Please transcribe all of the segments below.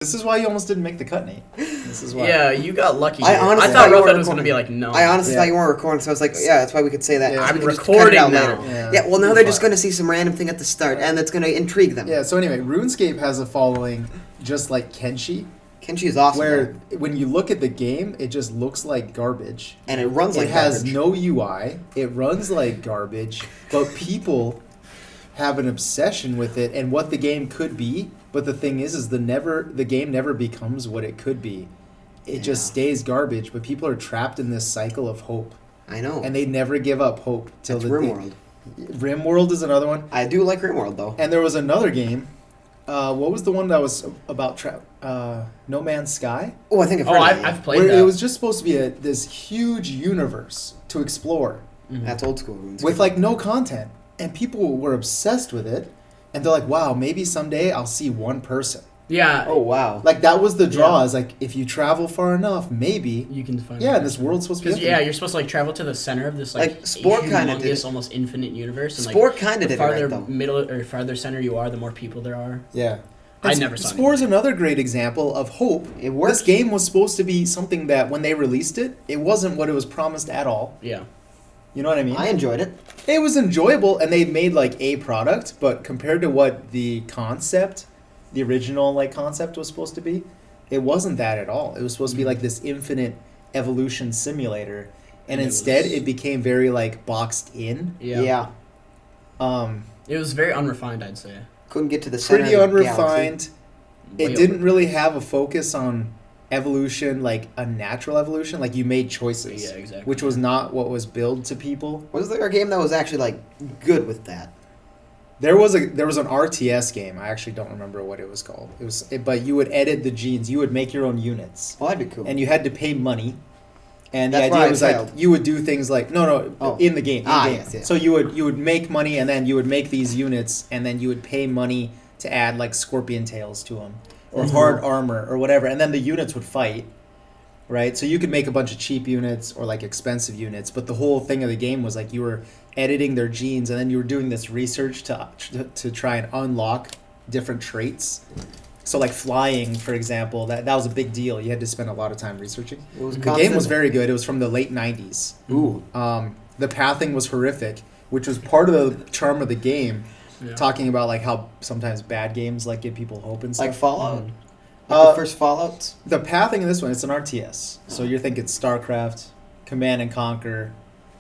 This is why you almost didn't make the cut, Nate. This is why. Yeah, you got lucky. I honestly thought thought you Roughead were was going to recording. be like, no. I honestly thought you weren't recording, so I was like, yeah, that's why we could say that. Yeah. So we I'm can just cut it recording out now. later. Yeah, well, now they're just fine. going to see some random thing at the start, and that's going to intrigue them. Yeah, so anyway, RuneScape has a following just like Kenshi, Kenshi is awesome. where when you look at the game, it just looks like garbage. And it runs like It has garbage. no UI. It runs like garbage, but people have an obsession with it and what the game could be. But the thing is the game never becomes what it could be. It just Yeah. stays garbage. But people are trapped in this cycle of hope, I know. and they never give up hope till That's the RimWorld. RimWorld is another one. I do like RimWorld, though. And there was another game. What was the one that was about No Man's Sky? Oh, I think I've Oh, heard of that, I've yeah. played Where that. it was just supposed to be this huge universe to explore Mhm. That's old school RuneScape. with like no content, and people were obsessed with it. And they're like, "Wow, maybe someday I'll see one person." Yeah. Oh, wow. Like that was the draw. Yeah. Is like if you travel far enough, maybe. You can find Yeah, and this world's supposed to be. Because infinite. you're supposed to like travel to the center of this Like, Sport kinda did humongous, it. almost infinite universe. And, like, Sport kind of the did it right, farther though. middle or farther center you are, the more people there are. Yeah. I And never saw Spore is another great example of hope. It worked. This game was supposed to be something that when they released it, it wasn't what it was promised at all. Yeah. You know what I mean? I enjoyed it. It was enjoyable, and they made like a product, but compared to what the concept, the original like concept was supposed to be, it wasn't that at all. It was supposed to be like this infinite evolution simulator, and And it instead was- it became very like boxed in. Yeah. Um, It was very unrefined, I'd say. Couldn't get to the center pretty of the galaxy. unrefined. Way It didn't over- really have a focus on evolution, like a natural evolution. Like you made choices, Yeah, exactly. which was not what was billed to people. Was there a game that was actually, like, good with that? There was an RTS game. I actually don't remember what it was called. But you would edit the genes. You would make your own units, Well, that'd be cool. and you had to pay money. And That's the where idea I was failed. like you would do things like no Oh. in the game. Yes, yeah. So you would make money, and then you would make these units, and then you would pay money to add like scorpion tails to them or Mhm. hard armor or whatever, and then the units would fight. Right, so you could make a bunch of cheap units or like expensive units, but the whole thing of the game was like you were editing their genes, and then you were doing this research to try and unlock different traits. So like flying, for example, that was a big deal. You had to spend a lot of time researching. It was The game constant. was very good. It was from the late '90s. Ooh. The pathing was horrific, which was part of the charm of the game. Yeah. Talking about like how sometimes bad games like give people hope and stuff. Like Fallout? Mhm. Like the first Fallouts? The pathing in this one, it's an RTS. So you're thinking StarCraft, Command and Conquer,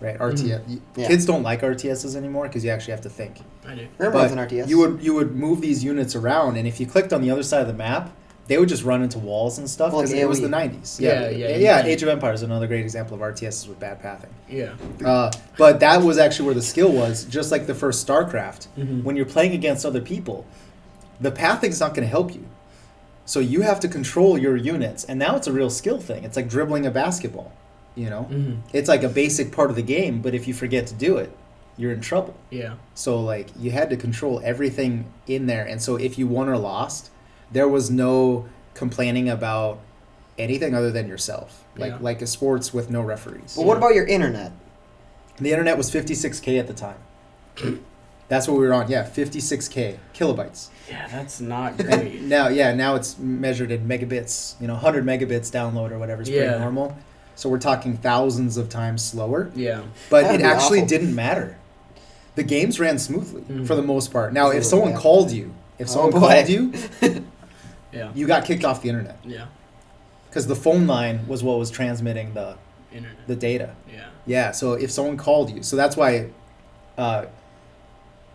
right? RTS. Yeah. Kids don't like RTSs anymore because you actually have to think. I do. Remember it was But an RTS? you would move these units around, and if you clicked on the other side of the map, they would just run into walls and stuff Well, because like it was AoE. the '90s. Yeah, Yeah, yeah. Age of Empires is another great example of RTSs with bad pathing. Yeah. But that was actually where the skill was, just like the first StarCraft. Mhm. When you're playing against other people, the pathing's not going to help you. So you have to control your units, and now it's a real skill thing. It's like dribbling a basketball, you know? Mhm. It's like a basic part of the game, but if you forget to do it, you're in trouble. Yeah. So like you had to control everything in there, and so if you won or lost, there was no complaining about anything other than yourself. Yeah. Like a sports with no referees. But what about your internet? The internet was 56K at the time. That's what we were on. Yeah, 56K kilobytes. Yeah, that's not And great. now it's measured in megabits. 100 megabits download or whatever is Yeah. pretty normal. So we're talking thousands of times slower. Yeah. But That'd it be actually awful. didn't matter. The games ran smoothly Mhm. for the most part. Now, if So, someone yeah. called you, Oh, boy. Yeah. you got kicked off the internet Yeah. because the phone line was what was transmitting the Internet. data. Yeah. Yeah, so if someone called you, so that's why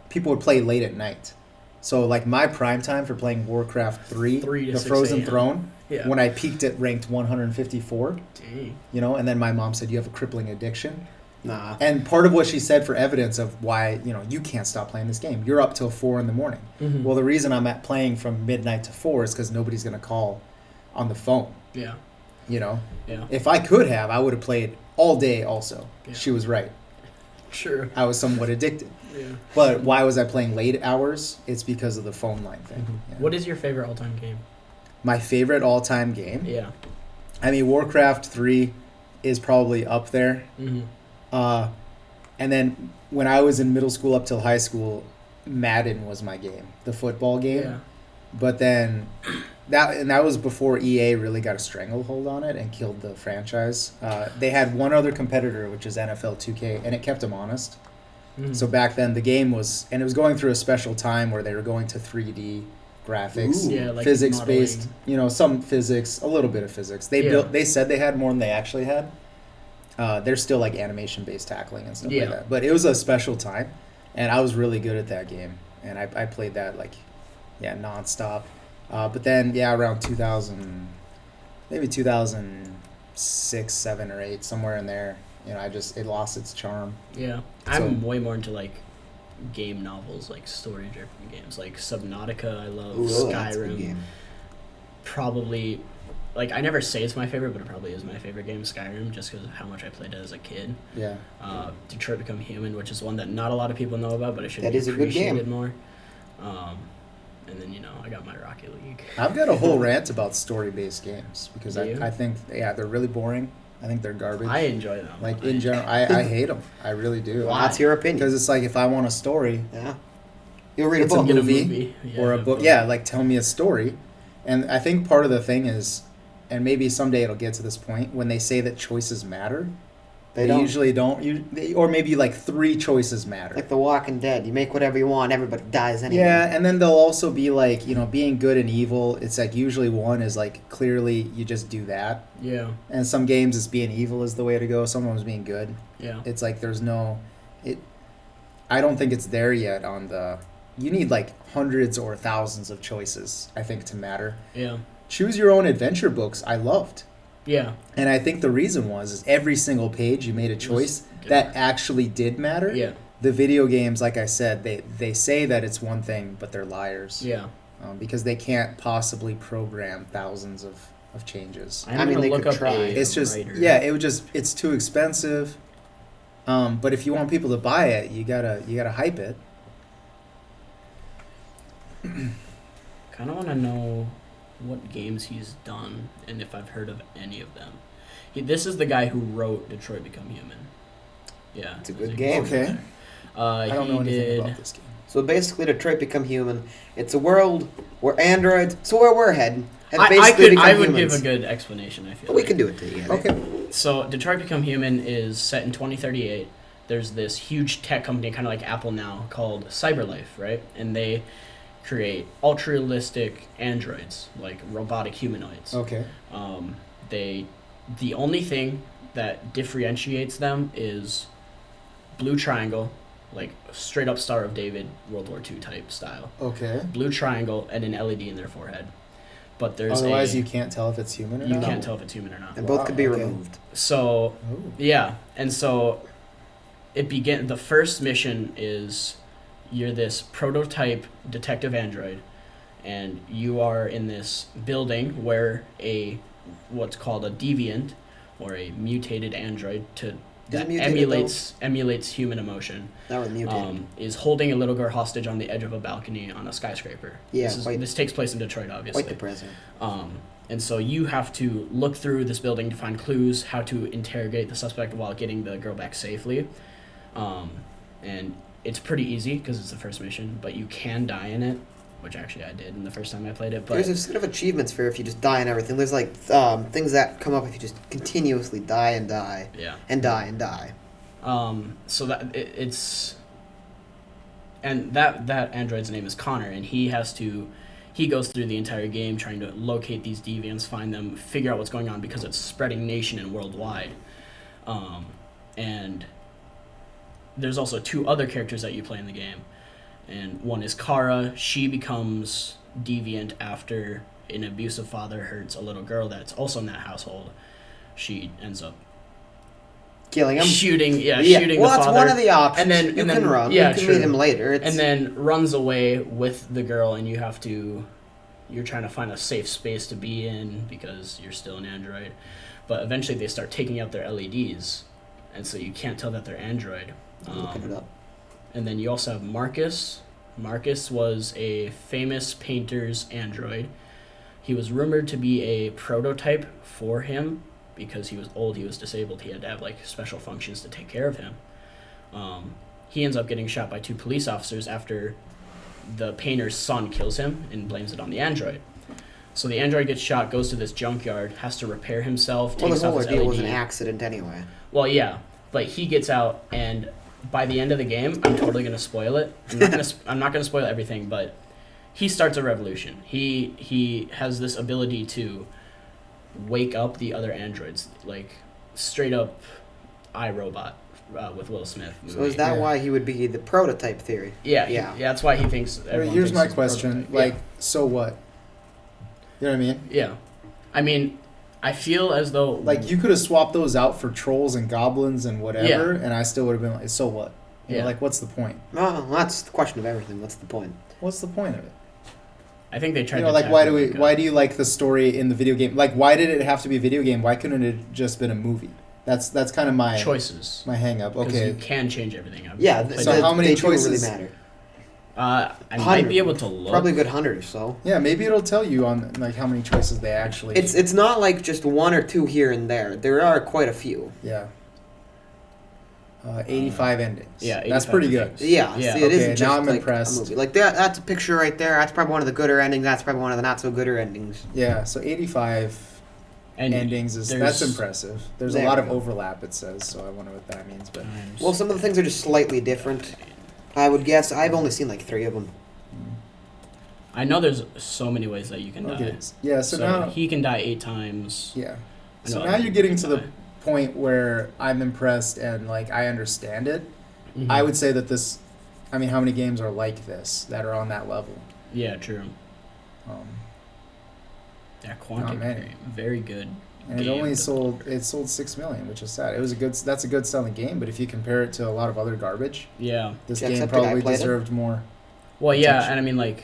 people would play late at night. So like my prime time for playing Warcraft 3, 3 to the 6 Frozen a.m. Throne, Yeah. when I peaked at ranked 154, Dang. and then my mom said, you have a crippling addiction. Nah. And part of what she said for evidence of why, you can't stop playing this game. You're up till 4 in the morning. Mhm. Well, the reason I'm at playing from midnight to 4 is because nobody's going to call on the phone, Yeah. Yeah. Yeah. If I could have, I would have played all day also. Yeah. She was right. Sure. I was somewhat addicted. Yeah. But why was I playing late hours? It's because of the phone line thing. Yeah. What is your favorite all-time game? My favorite all-time game? Yeah. I mean, Warcraft 3 is probably up there. Mm-hmm. And then when I was in middle school up till high school, Madden was my game, the football game. Yeah. But then that was before EA really got a stranglehold on it and killed the franchise. They had one other competitor, which is NFL 2K, and it kept them honest. Mm. So back then, the game was, and it was going through a special time where they were going to 3D graphics, Ooh. Yeah, like physics modeling. based. Some physics, a little bit of physics. They said they had more than they actually had. They're still like animation based tackling and stuff like that. But it was a special time, and I was really good at that game, and I played that nonstop. But then around 2000, maybe 2006, 7, or 8, somewhere in there. It lost its charm. Yeah, I'm way more into like game novels, like story-driven games, like Subnautica. I love That's a good Skyrim. game. Probably, like I never say it's my favorite, but it probably is my favorite game, Skyrim, just because of how much I played it as a kid. Yeah. Detroit Become Human, which is one that not a lot of people know about, but it should That be is a good game. appreciated more. And then I got my Rocket League. I've got a whole rant about story-based games because Do you? I think they're really boring. I think they're garbage. I enjoy them. Like in general, I hate them. I really do. Why? What's your opinion? Because it's like if I want a story Yeah. You'll read a It's a book. Get movie or a book, like tell me a story. And I think part of the thing is, and maybe someday it'll get to this point when they say that choices matter. They don't. usually don't. Or maybe like 3 choices matter. Like The Walking Dead. You make whatever you want, everybody dies anyway. Yeah, and then they'll also be like, being good and evil. It's like usually one is like clearly you just do that. Yeah. And some games it's being evil is the way to go. Some of them's being good. Yeah. It's like there's no, I don't think it's there yet on the. You need like hundreds or thousands of choices, I think, to matter. Yeah. Choose your own adventure books. I loved. Yeah. And I think the reason is every single page you made a choice that actually did matter. Yeah. The video games, like I said, they say that it's one thing, but they're liars. Yeah. Because they can't possibly program thousands of changes. I mean, they look could up try. It's just, writer. it's too expensive. But if you want people to buy it, you gotta hype it. Kind of want to know what games he's done and if I've heard of any of them. This is the guy who wrote Detroit Become Human. Yeah, It's a good game. Okay. I don't know anything about this game. So basically, Detroit Become Human. It's a world where androids. So where we're heading. I would give a good explanation. I feel We like. can do it to you. Okay. So Detroit Become Human is set in 2038. There's this huge tech company, kind of like Apple now, called CyberLife, right? And they create ultra-realistic androids, like robotic humanoids. Okay. The only thing that differentiates them is blue triangle, like straight up Star of David, World War II type style. Okay. Blue triangle and an LED in their forehead. But there's Otherwise, you can't tell if it's human or you not. can't tell if it's human or not. And both could be okay. removed. So Ooh. yeah, and so the first mission is you're this prototype detective android, and you are in this building where what's called a deviant or a mutated android that emulates human emotion. Not really mutated. Is holding a little girl hostage on the edge of a balcony on a skyscraper. Yeah, this takes place in Detroit, obviously. Quite the president. And so you have to look through this building to find clues, how to interrogate the suspect while getting the girl back safely. And it's pretty easy because it's the first mission, but you can die in it, which actually I did in the first time I played it. But There's a set of achievements for if you just die and everything. There's like things that come up if you just continuously die and die. yeah. And die and die. So that it's, and that android's name is Connor, and he goes through the entire game trying to locate these deviants, find them, figure out what's going on because it's spreading nation and worldwide. And there's also 2 other characters that you play in the game, and one is Kara. She becomes deviant after an abusive father hurts a little girl that's also in that household. She ends up Killing him. shooting Well, the that's father. one of the options. And then- you and can then- run. yeah, you can true. meet him later. And then runs away with the girl, and you're trying to find a safe space to be in because you're still an android. But eventually they start taking out their LEDs, and so you can't tell that they're android. I'm looking it up. And then you also have Marcus. Marcus was a famous painter's android. He was rumored to be a prototype for him because he was old, he was disabled, he had to have like special functions to take care of him. He ends up getting shot by 2 police officers after the painter's son kills him and blames it on the android. So the android gets shot, goes to this junkyard, has to repair himself. Well, Takes the whole off his ordeal was LED. an accident anyway. Well, yeah, but he gets out, and by the end of the game, I'm totally gonna spoil it. I'm not gonna spoil everything, but he starts a revolution. He has this ability to wake up the other androids, like straight up iRobot with Will Smith. So movie. is that Yeah. why he would be the prototype theory? Yeah, Yeah. that's why he thinks. Right, Everyone here's thinks my he's a question. prototype. Like, so what? You know what I mean? yeah. I mean, I feel as though Like, you could have swapped those out for trolls and goblins and whatever, and I still would have been like, so what? You know, Yeah. like, what's the point? Well, that's the question of everything. What's the point? What's the point of it? I think they tried. You know, to like, why tackle do we? like Why do you like the story in the video game? Like, why did it have to be a video game? Why couldn't it have just been a movie? That's kind of my choices? my hang up. 'Cause Okay. you can change everything. I've Yeah. played So it. how many they choices- do really matter? I might 100. be able to look. Probably a good 100 or so. Yeah, maybe it'll tell you on like how many choices they actually. It's not like just one or two here and there. There are quite a few. Yeah. 85 endings. Yeah, That's 85 pretty good. endings. Yeah, Yeah. see, it Okay, isn't just now I'm like impressed. a movie. Like that's a picture right there. That's probably one of the gooder endings. That's probably one of the not so gooder endings. Yeah, so 85 And endings is there's- that's impressive. There's There a lot we of go. overlap, it says, so I wonder what that means. But Well, some of the things are just slightly different. I would guess. I've only seen like 3 of them. I know there's so many ways that you can okay, die. yeah. So, now, he can die 8 times. yeah. I So know now other you're people getting can to the die. point where I'm impressed and like I understand it. Mhm. I would say that this, I mean, how many games are like this that are on that level? Yeah, true. Um, Yeah, Quantic many. Dream, very good. and it game only development. sold 6 million, which is sad. That's a good selling game, but if you compare it to a lot of other garbage, Yeah. this Jacksepticeye game probably played it? deserved more. Well, yeah, Attention. and I mean, like,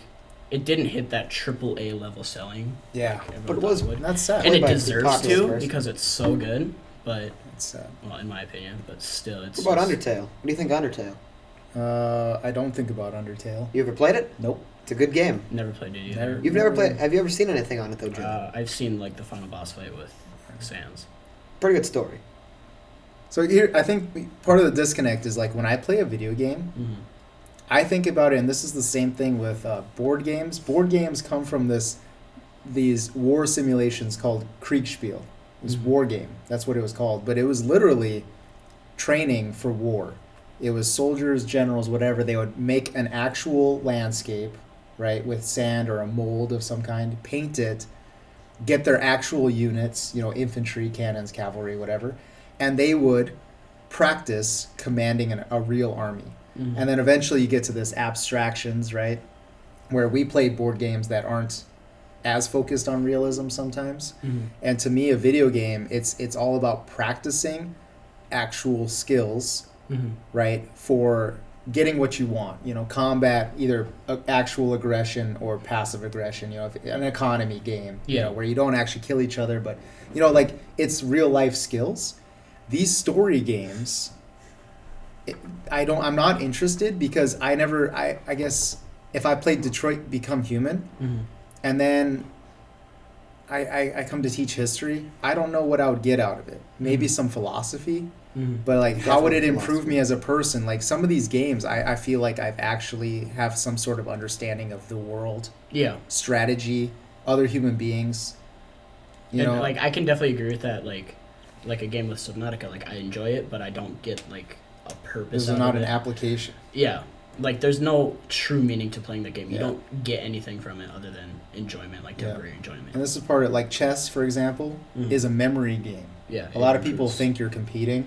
it didn't hit that AAA level selling. Yeah, Everyone But it thought was- would. that's sad. And Played it by a deserves popular to person. because it's so good. But It's sad. well, in my opinion, but still, it's. What about just- Undertale? What do you think of Undertale? I don't think about Undertale. You ever played it? Nope. It's a good game. Never played it either. Never- You've never played. Have you ever seen anything on it though, Jim? I've seen like the final boss fight with Sans. Pretty good story. So here, I think part of the disconnect is like when I play a video game, Mm-hmm. I think about it, and this is the same thing with board games. Board games come from these war simulations called Kriegspiel. It was Mhm. war game. That's what it was called. But it was literally training for war. It was soldiers, generals, whatever. They would make an actual landscape, right, with sand or a mold of some kind, paint it, get their actual units, infantry, cannons, cavalry, whatever, and they would practice commanding a real army. Mm-hmm. And then eventually you get to this abstractions, right? Where we play board games that aren't as focused on realism sometimes. Mm-hmm. And to me, a video game, it's all about practicing actual skills, Mm-hmm. right? For getting what you want, combat, either actual aggression or passive aggression, if an economy game, Yeah. where you don't actually kill each other, but, like it's real life skills. These story games, I'm not interested because I guess if I played Detroit Become Human Mm-hmm. and then I come to teach history, I don't know what I would get out of it. Maybe Mhm. some philosophy, Mm-hmm. but like how would it Definitely improve me philosophy. as a person? Like some of these games, I feel like I've actually have some sort of understanding of the world, Yeah. strategy, other human beings. You And know, like I can definitely agree with that. Like a game with Subnautica, like I enjoy it, but I don't get like a purpose. this is out not of an it. application. Yeah, like there's no true meaning to playing the game. You Yeah. don't get anything from it other than enjoyment, like Yeah. temporary enjoyment. And this is part of like chess, for example, Mhm. is a memory game. Yeah, A it lot of people improves. think you're competing.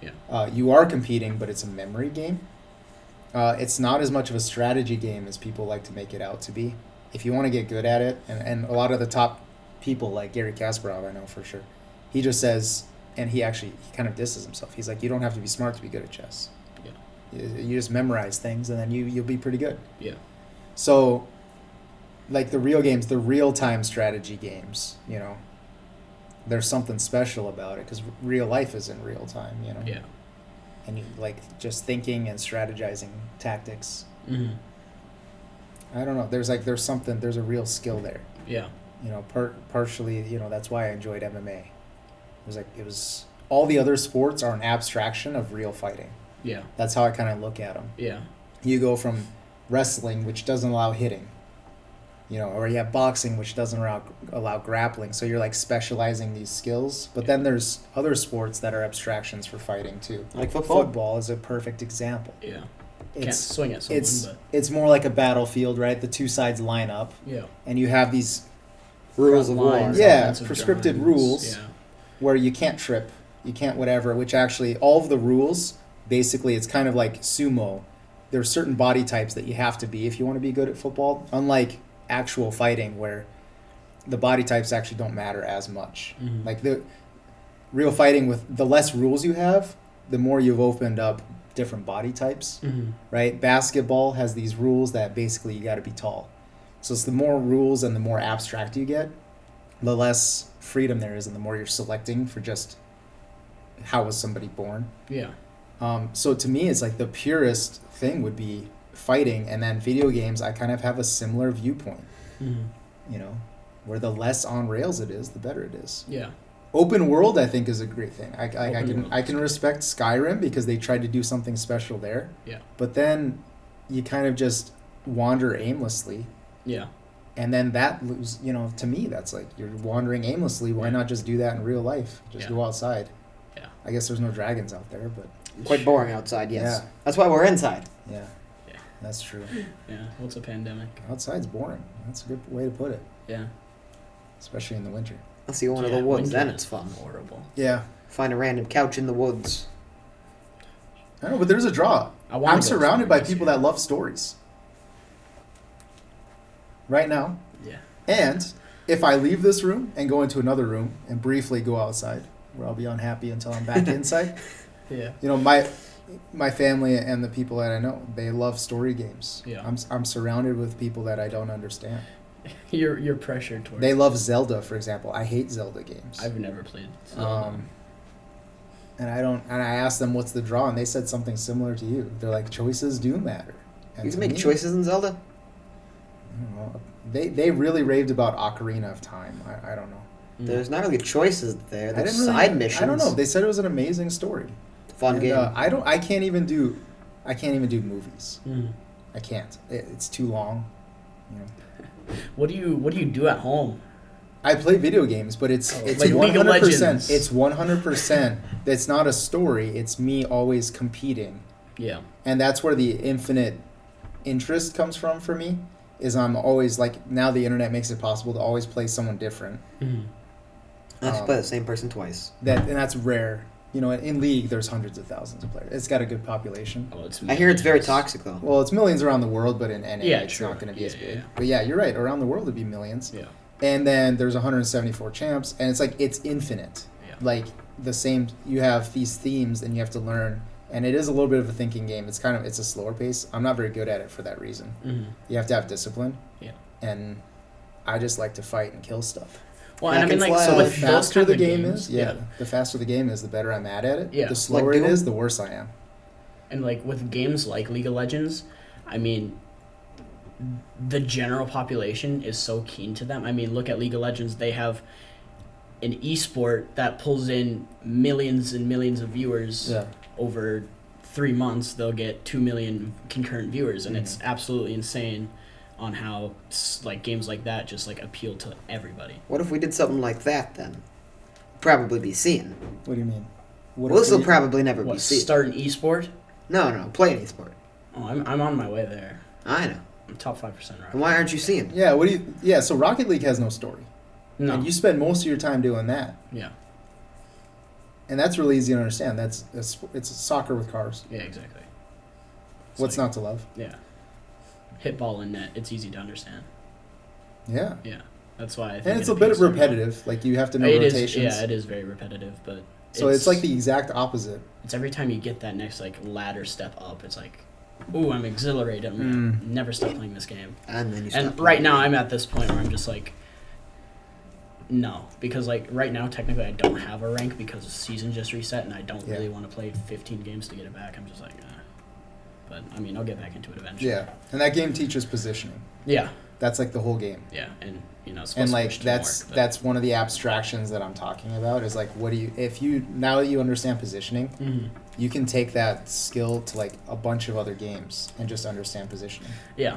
Yeah. You are competing, but it's a memory game. It's not as much of a strategy game as people like to make it out to be. If you want to get good at it, and a lot of the top people, like Gary Kasparov, I know for sure, he just says, and he kind of disses himself. He's like, you don't have to be smart to be good at chess. Yeah. You just memorize things, and then you'll be pretty good. Yeah. So, like the real games, the real-time strategy games, there's something special about it because real life is in real time, Yeah. and you like just thinking and strategizing tactics. Mm-hmm. I don't know. There's a real skill there. Yeah. Partially, that's why I enjoyed MMA. It was all the other sports are an abstraction of real fighting. Yeah. That's how I kind of look at them. Yeah. You go from wrestling, which doesn't allow hitting, Or you have boxing, which doesn't allow grappling. So you're like specializing these skills. But then there's other sports that are abstractions for fighting too. Like football. Football is a perfect example. Yeah. Can't It's swing at someone, but it's more like a battlefield, right? The two sides line up, yeah. and you have these Rules of war. Lines, Yeah, offensive prescripted drives, rules. Yeah. where you can't trip, you can't whatever, which actually all of the rules, basically it's kind of like sumo. There are certain body types that you have to be if you want to be good at football, unlike actual fighting where the body types actually don't matter as much. Mhm. Like the real fighting, with the less rules you have, the more you've opened up different body types, Mhm. right? Basketball has these rules that basically you got to be tall. So it's the more rules and the more abstract you get, the less freedom there is and the more you're selecting for just how was somebody born. Yeah. So to me, it's like the purest thing would be fighting, and then video games, I kind of have a similar viewpoint, Mhm. where the less on rails it is, the better it is. Yeah. Open world, I think, is a great thing. I Open world I is can good. respect Skyrim because they tried to do something special there. Yeah. But then you kind of just wander aimlessly, Yeah. and then that to me, that's like you're wandering aimlessly. Why Yeah. not just do that in real life? Just Yeah. go outside. Yeah. I guess there's no dragons out there, but Quite boring outside, yes. Yeah. That's why we're inside. yeah, Yeah. that's true. Yeah. What's a pandemic? Outside's boring. That's a good way to put it, Yeah. especially in the winter. Let's see one of Yeah, the woods, winter then is it's fun. Horrible. Yeah, Find a random couch in the woods. I know, but there's a draw. I wanna I'm go surrounded by somewhere this people year. that love stories right now. Yeah. And if I leave this room and go into another room and briefly go outside, where I'll be unhappy until I'm back inside, Yeah. my family and the people that I know, they love story games. Yeah. I'm surrounded with people that I don't understand. You're pressured towards. They love Zelda, for example. I hate Zelda games. I've never played. Zelda. And I asked them what's the draw, and they said something similar to you. They're like, choices do matter. And You to can make me, choices in Zelda? I don't know. They really raved about Ocarina of Time. I don't know. Mm. There's not really choices there. I There's didn't really, side missions. I don't know. They said it was an amazing story. Fun And, game. I can't even do movies. Mm. I can't. It's too long. You know. What do you do at home? I play video games, but it's Oh, it's like League of 100%. Legends. It's 100%. It's not a story. It's me always competing, Yeah. and that's where the infinite interest comes from for me. Is I'm always like, now the internet makes it possible to always play someone different. Mm. I have to play the same person twice. And that's rare. In League, there's hundreds of thousands of players. It's got a good population. Oh, it's I hear it's very millions. toxic, though. Well, it's millions around the world, but in NA, Yeah, it's true. not going to be Yeah, as big. yeah. But yeah, you're right. Around the world, it'd be millions. Yeah. And then there's 174 champs, and it's like it's infinite. Yeah. Like the same, you have these themes, and you have to learn. And it is a little bit of a thinking game. It's a slower pace. I'm not very good at it for that reason. Mm. You have to have discipline. Yeah. And I just like to fight and kill stuff. Well, and I Back mean, and like, forth. so So the with those faster kinds the of game games, is, the faster the game is, the better I'm at it. Yeah. The slower Like it Doom? is, the worse I am. And like with games like League of Legends, I mean, the general population is so keen to them. I mean, look at League of Legends. They have an esport that pulls in millions and millions of viewers Yeah. over 3 months. They'll get 2 million concurrent viewers, and it's absolutely insane on how like games like that just like appeal to everybody. What if we did something like that, then? Probably be seen. What do you mean? Well, this will we- probably never be What, seen. start an esport? No, play an esport. Oh, I'm on my way there. I know. I'm top 5% right. And why aren't you seeing? Yeah, so Rocket League has no story. No. And you spend most of your time doing that. Yeah. And that's really easy to understand. It's soccer with cars. Yeah, exactly. It's What's like- not to love? Yeah. Hit ball and net. It's easy to understand. Yeah. Yeah. That's why I think And it's it a bit appeals to everyone. repetitive. Like you have to know It is, rotations. yeah, it is very repetitive, but So it's like the exact opposite. it's every time you get that next like ladder step up, it's like, ooh, I'm exhilarated. I'm Mm. gonna never stop playing this game. And then you And stop right playing. now, I'm at this point where I'm just like, no, because like right now, technically, I don't have a rank because the season just reset, and I don't Yeah. really want to play 15 games to get it back. I'm just like, but I mean, I'll get back into it eventually. Yeah. And that game teaches positioning. Yeah. That's like the whole game. Yeah, and it's supposed And to like push that's teamwork, but- that's one of the abstractions that I'm talking about is like now that you understand positioning, Mhm. you can take that skill to like a bunch of other games and just understand positioning. Yeah.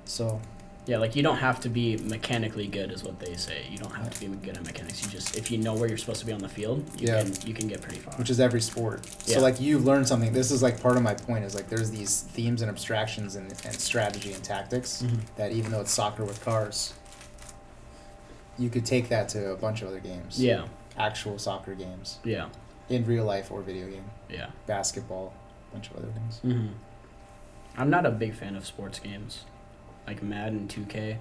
So Yeah, like you don't have to be mechanically good, is what they say. You don't have to be good at mechanics. You just, if you know where you're supposed to be on the field, you can get pretty far. Which is every sport. Yeah. So like you've learned something. This is like part of my point is like there's these themes and abstractions and strategy and tactics that even though it's soccer with cars, you could take that to a bunch of other games. Yeah. Actual soccer games. Yeah. In real life or video game. Yeah. Basketball, a bunch of other things. Mm-hmm. I'm not a big fan of sports games, like Madden 2K.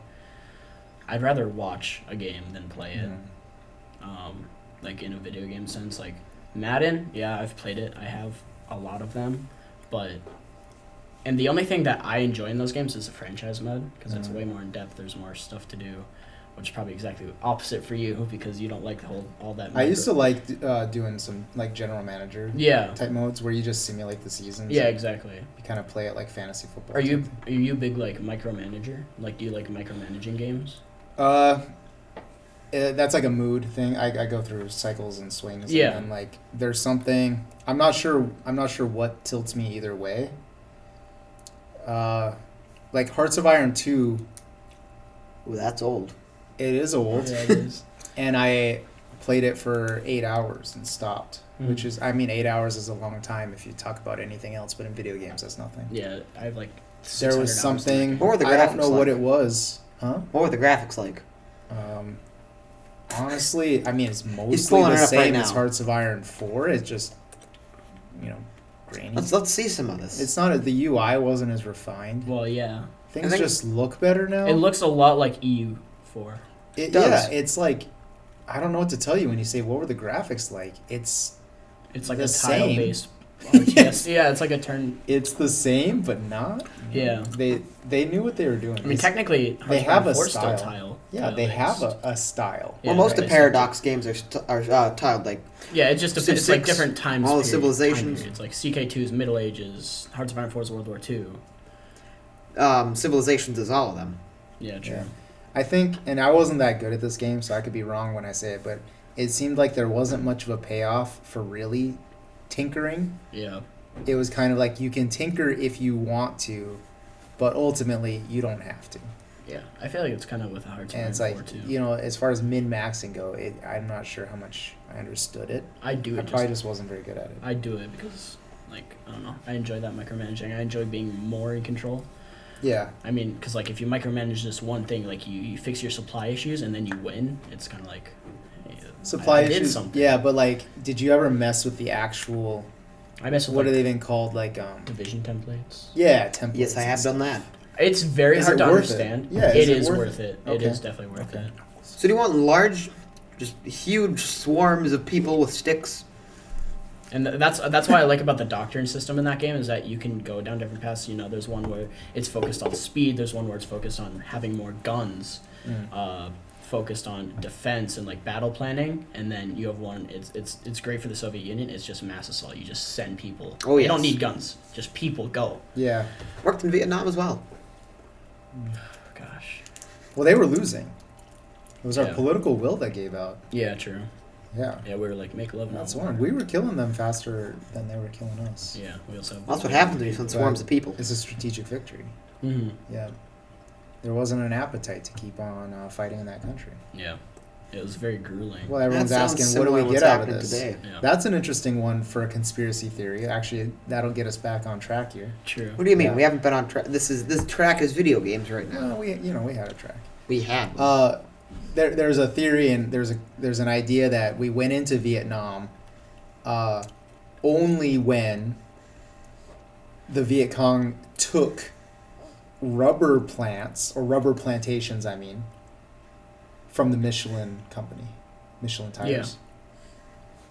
I'd rather watch a game than play it. Like in a video game sense, like Madden, yeah, I've played it. I have a lot of them, and the only thing that I enjoy in those games is the franchise mode because it's way more in depth. There's more stuff to do, which is probably exactly opposite for you because you don't like all that. I used to like doing some like general manager type modes where you just simulate the seasons. Yeah, exactly. You kind of play it like fantasy football. Are you big like micromanager? Like, do you like micromanaging games? That's like a mood thing. I go through cycles and swings. Yeah. And like there's something I'm not sure what tilts me either way. Like Hearts of Iron 2. Ooh, that's old. It is old. Yeah, it is. And I played it for 8 hours and stopped. Which is, 8 hours is a long time if you talk about anything else, but in video games that's nothing. Yeah, I have like. There was something. What were the I don't know graphics what like? it was. Huh? What were the graphics like? Honestly, it's mostly pulling the it up right same as now. Hearts of Iron 4. It's just, grainy. Let's see some of this. It's not the UI wasn't as refined. Well, yeah. Things think- just look better now. It looks a lot like EU4. It does. Yeah, it's like I don't know what to tell you when you say what were the graphics like. It's like the a same. tile-based. Yes. Yeah, it's like a turn. It's the same, but not. Yeah. They knew what they were doing. I mean, technically, they have a 4 's still style. tile. Yeah, they have tile-based. a style. Yeah, Well, most right. of Paradox games are tiled like Yeah, it just Civ depends. It's like 6, different times. all the time civilizations. periods. Like CK2's Middle Ages, Hearts of Iron 4's World War II. Civilizations is all of them. Yeah, true. Yeah. I think, and I wasn't that good at this game, so I could be wrong when I say it, but it seemed like there wasn't much of a payoff for really tinkering. Yeah. It was kind of like you can tinker if you want to, but ultimately you don't have to. Yeah, I feel like it's kind of with Hearts of And Iron it's 4 like, too. as far as min-maxing go, I'm not sure how much I understood it. I do I it. probably just wasn't very good at it. I do it because, like, I don't know. I enjoy that micromanaging. I enjoy being more in control. Yeah. I mean, because, like, if you micromanage this one thing, like, you fix your supply issues and then you win, it's kind of like... Hey, Supply I did issues. something. Yeah, but, like, did you ever mess with the actual... I mess with, what like, are they even called? Like, division templates. Yeah, templates. Yes, I have done that. It's very Is hard it to worth it? understand. Yeah, it is is it worth it. It Okay. is definitely worth Okay. it. So do you want large, just huge swarms of people with sticks? And that's why I like about the doctrine system in that game is that you can go down different paths. There's one where it's focused on speed. There's one where it's focused on having more guns, focused on defense and like battle planning. And then you have one. It's great for the Soviet Union. It's just mass assault. You just send people. Oh, You don't yes. need guns. Just people go. Yeah. Worked in Vietnam as well. Gosh. Well, they were losing. It was our Yeah. political will that gave out. Yeah. True. Yeah. Yeah. We were like make love. That's not war. one. We were killing them faster than they were killing us. Yeah. We also. Have That's what happens when you send swarms of people. It's a strategic victory. Hmm. Yeah. There wasn't an appetite to keep on fighting in that country. Yeah. It was very grueling. Well, everyone's That sounds asking, what do similar we to what's get out of happening this? today. Yeah. That's an interesting one for a conspiracy theory. Actually, that'll get us back on track here. True. What do you mean? Yeah. We haven't been on track. This track is video games right now. Well, we had a track. We have. There's a theory and there's an idea that we went into Vietnam only when the Viet Cong took rubber plants or rubber plantations, from the Michelin company, Michelin tires.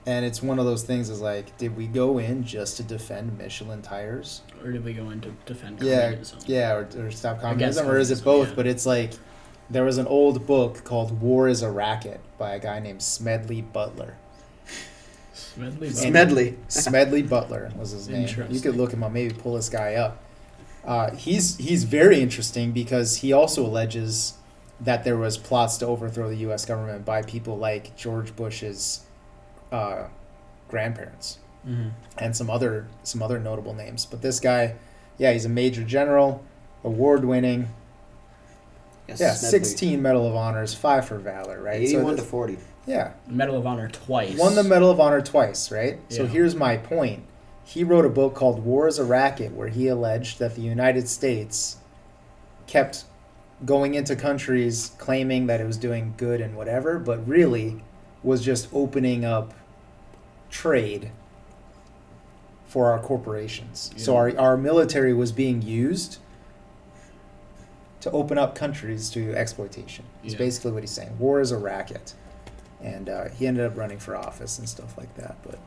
And it's one of those things is like, did we go in just to defend Michelin tires? Or did we go in to defend Yeah, communism? yeah, or stop I guess communism, or is it communism, both? yeah. But it's like, there was an old book called War is a Racket by a guy named Smedley Butler. Smedley. And- Smedley. Smedley Butler was his name. You could Interesting. look him up, maybe pull this guy up. He's very interesting because he also alleges that there was plots to overthrow the U.S. government by people like George Bush's grandparents Mm-hmm. and some other notable names. But this guy, yeah, he's a major general, award-winning, Yes, Yeah, Smedley. 16 Medal of Honors, 5 for valor, right? 81 So to 40. yeah, Medal of Honor twice. won the Medal of Honor twice, right? So Yeah. here's my point. He wrote a book called War is a Racket, where he alleged that the United States kept going into countries claiming that it was doing good and whatever, but really was just opening up trade for our corporations. So Yeah. our military was being used to open up countries to exploitation. Is Yeah. basically what he's saying. War is a racket. And he ended up running for office and stuff like that. But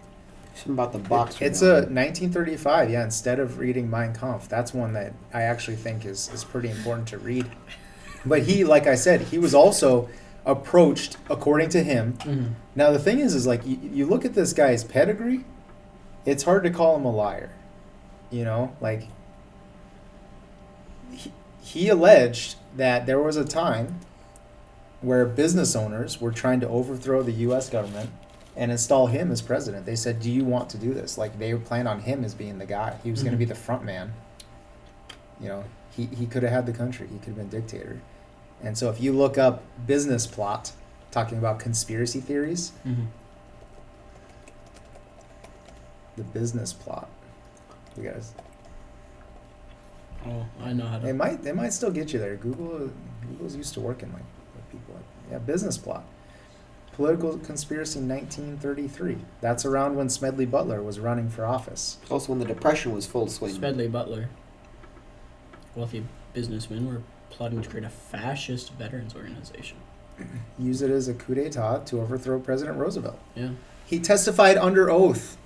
Something about the box. it's a 1935, yeah, instead of reading Mein Kampf. That's one that I actually think is pretty important to read. But he, like I said, he was also approached, according to him. Mhm. Now, the thing is like, you look at this guy's pedigree, it's hard to call him a liar. You know, like, he alleged that there was a time where business owners were trying to overthrow the U.S. government and install him as president. They said, do you want to do this? Like, they planned on him as being the guy. He was going to be the front man. You know, he could have had the country. He could have been dictator. And so if you look up business plot, talking about conspiracy theories, Mhm. the business plot, you guys, Oh, I know how to. they might still get you there. Google's used to working like with people. Yeah, business plot. Political conspiracy 1933. That's around when Smedley Butler was running for office. Also when the Depression was full swing. Smedley Butler, wealthy businessmen, were plotting to create a fascist veterans organization. Use it as a coup d'etat to overthrow President Roosevelt. Yeah. He testified under oath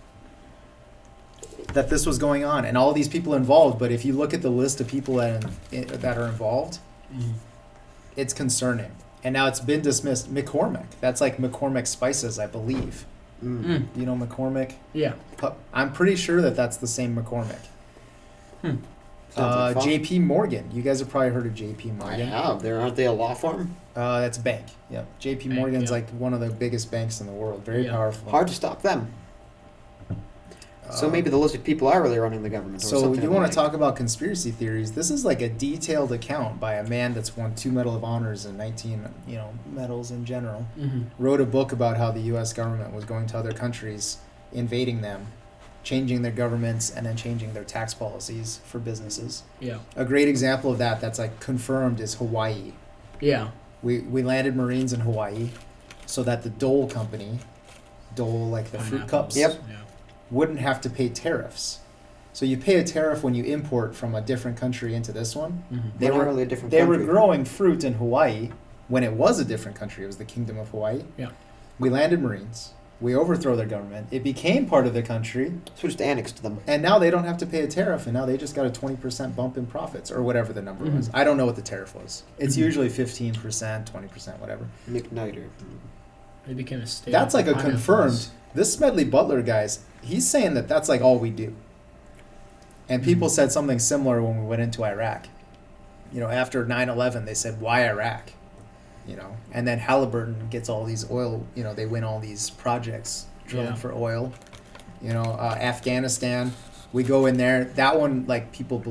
that this was going on and all these people involved. But if you look at the list of people that are involved, Mhm. it's concerning. And now it's been dismissed. McCormick. That's like McCormick Spices, I believe. Mm. You know McCormick? Yeah. I'm pretty sure that that's the same McCormick. Hmm. Sounds like fun. J.P. Morgan. You guys have probably heard of J.P. I Morgan. have. Aren't they a law firm? That's a bank. Yeah. J.P. Bank, Morgan's yeah. like one of the biggest banks in the world. Very Yeah. powerful. Hard to stop them. So maybe the listed people are really running the government. Or So something you of want the to talk about conspiracy theories? This is like a detailed account by a man that's won 2 Medal of Honors and 19, medals in general. Mhm. Wrote a book about how the U.S. government was going to other countries, invading them, changing their governments, and then changing their tax policies for businesses. Yeah. A great example of that's like confirmed is Hawaii. Yeah. We landed Marines in Hawaii so that the Dole company, Dole like the fruit Pineapples. cups, Yep. Yeah. wouldn't have to pay tariffs. So you pay a tariff when you import from a different country into this one. Mhm. They We're not were really a different they country. were growing fruit in Hawaii when it was a different country. It was the Kingdom of Hawaii. Yeah. We landed Marines. We overthrow their government. It became part of the country, So we're just annexed them. and now they don't have to pay a tariff, and now they just got a 20% bump in profits, or whatever the number was. Mhm. I don't know what the tariff was. It's Mhm. usually 15%, 20%, whatever. McNider. It became a state. That's like a Pineapples. confirmed. This Smedley Butler guy's, he's saying that that's like all we do. And people said something similar when we went into Iraq. After 9/11, they said, why Iraq? And then Halliburton gets all these oil, they win all these projects drilling Yeah. for oil. Afghanistan, we go in there. That one, like, people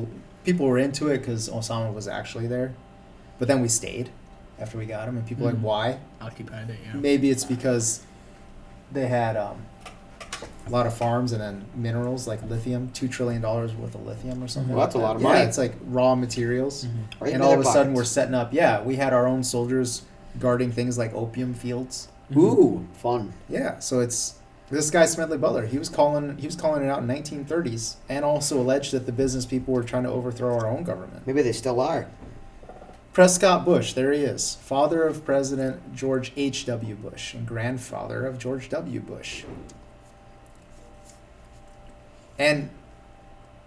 were into it because Osama was actually there. But then we stayed after we got him, and people were like, Mhm. why? Occupied it. Yeah. Maybe it's because they had a lot of farms and then minerals like lithium, $2 trillion worth of lithium or something. Well, that's like a lot of that. money. Yeah, it's like raw materials. Mhm. Right And into all their of a sudden we're pockets. setting up, we had our own soldiers guarding things like opium fields. Ooh, fun. Yeah, so it's this guy Smedley Butler. He was calling it out in 1930s and also alleged that the business people were trying to overthrow our own government. Maybe they still are. Prescott Bush, there he is, father of President George H.W. Bush and grandfather of George W. Bush. And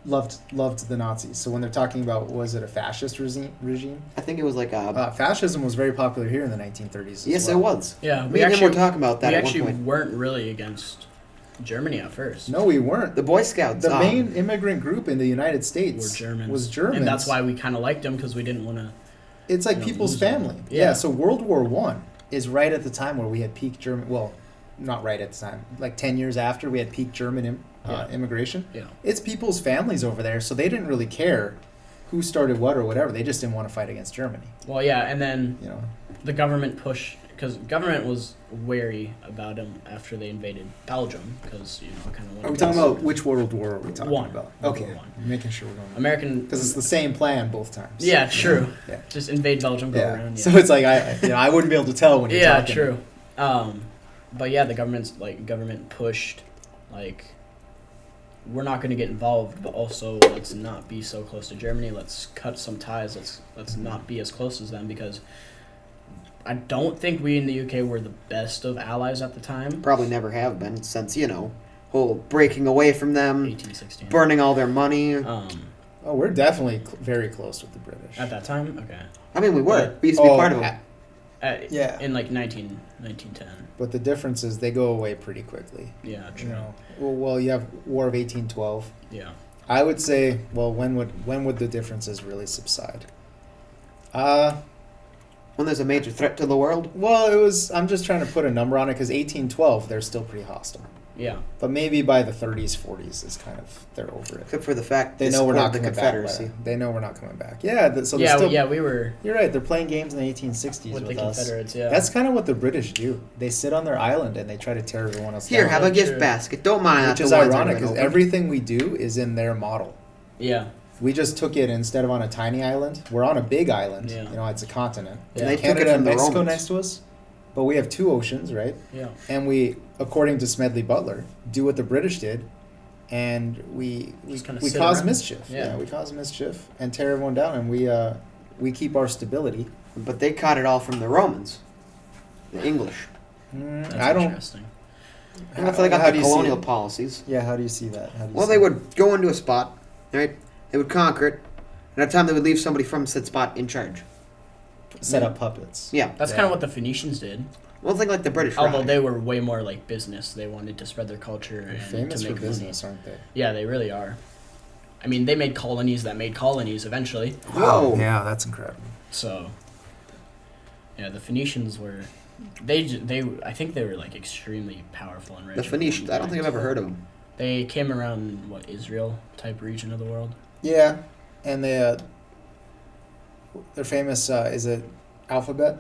loved the Nazis. So when they're talking about, was it a fascist regime? I think it was like a. Fascism was very popular here in the 1930s. as Yes, well. it was. Yeah. Me and him were talking about that We at one actually point. weren't really against Germany at first. No, we weren't. The Boy Scouts. The main immigrant group in the United We're States Germans. was Germans. And that's why we kind of liked them, because we didn't want to. It's like you know, people's lose them. family. Yeah. Yeah. So World War One is right at the time where we had peak German. Well, not right at the time. Like 10 years after we had peak German Yeah. immigration. Yeah. It's people's families over there, so they didn't really care who started what or whatever. They just didn't want to fight against Germany. Well, yeah, and then You know. the government pushed, because government was wary about them after they invaded Belgium, because, kind of. Are we talking about which World War are we talking One. about? World Okay, War One. making sure we're going. American. Because it's the same plan both times. Yeah, true. Yeah. Just invade Belgium, go Yeah. around. Yeah. So it's like I wouldn't be able to tell when you're Yeah, talking. true. But yeah, the government pushed, we're not going to get involved, but also let's not be so close to Germany. Let's cut some ties. Let's not be as close as them, because I don't think we in the UK were the best of allies at the time. Probably never have been since, whole breaking away from them, 1816. burning all their money. Oh, we're definitely very close with the British. At that time, okay. I mean, we were. We used to be part of them. Yeah. In 1910. But the difference is they go away pretty quickly. Yeah, You true. know. Well, you have War of 1812. Yeah. I would say, well, when would the differences really subside? When there's a major threat to the world. Well, I'm just trying to put a number on it because 1812 they're still pretty hostile. Yeah. But maybe by the 30s, 40s is kind of they're over it. Except for the fact They they know we're not the coming Confederacy. back. They know we're not coming back. Yeah. So they're Yeah, still, we were You're right. They're playing games in the 1860s with with the us. Confederates, yeah. That's kind of what the British do. They sit on their island and they try to tear everyone else Here, down. have a gift True. basket. Don't mind Which that is the ones ironic are because open. everything we do is in their model. Yeah. We just took it instead of on a tiny island. We're on a big island. Yeah. You know, it's a continent. Yeah. They took Canada it from and the Mexico Romans. next to us, but we have two oceans, right? Yeah. And we, according to Smedley Butler, do what the British did, and we Just kinda we sit cause around. mischief. Yeah. We cause mischief and tear everyone down, and we keep our stability. But they caught it all from the Romans, the English. That's I don't. interesting. And that's how they got how the do you see colonial it? policies. Yeah, how do you see that? How do you Well, see they it? would go into a spot, right? They would conquer it, and at a time they would leave somebody from said spot in charge. set up puppets. Yeah. That's Yeah. kind of what the Phoenicians did. Well, think like the British. Although Raj. they were way more like business. They wanted to spread their culture They're and famous to for make business, money. aren't they? Yeah, they really are. I mean, they made colonies that made colonies eventually. Whoa. Yeah, that's incredible. So, yeah, the Phoenicians were. They I think they were like extremely powerful and rich. The Phoenicians. I don't think I've ever heard of them. They came around what Israel type region of the world. Yeah, and they're famous. Is it alphabet?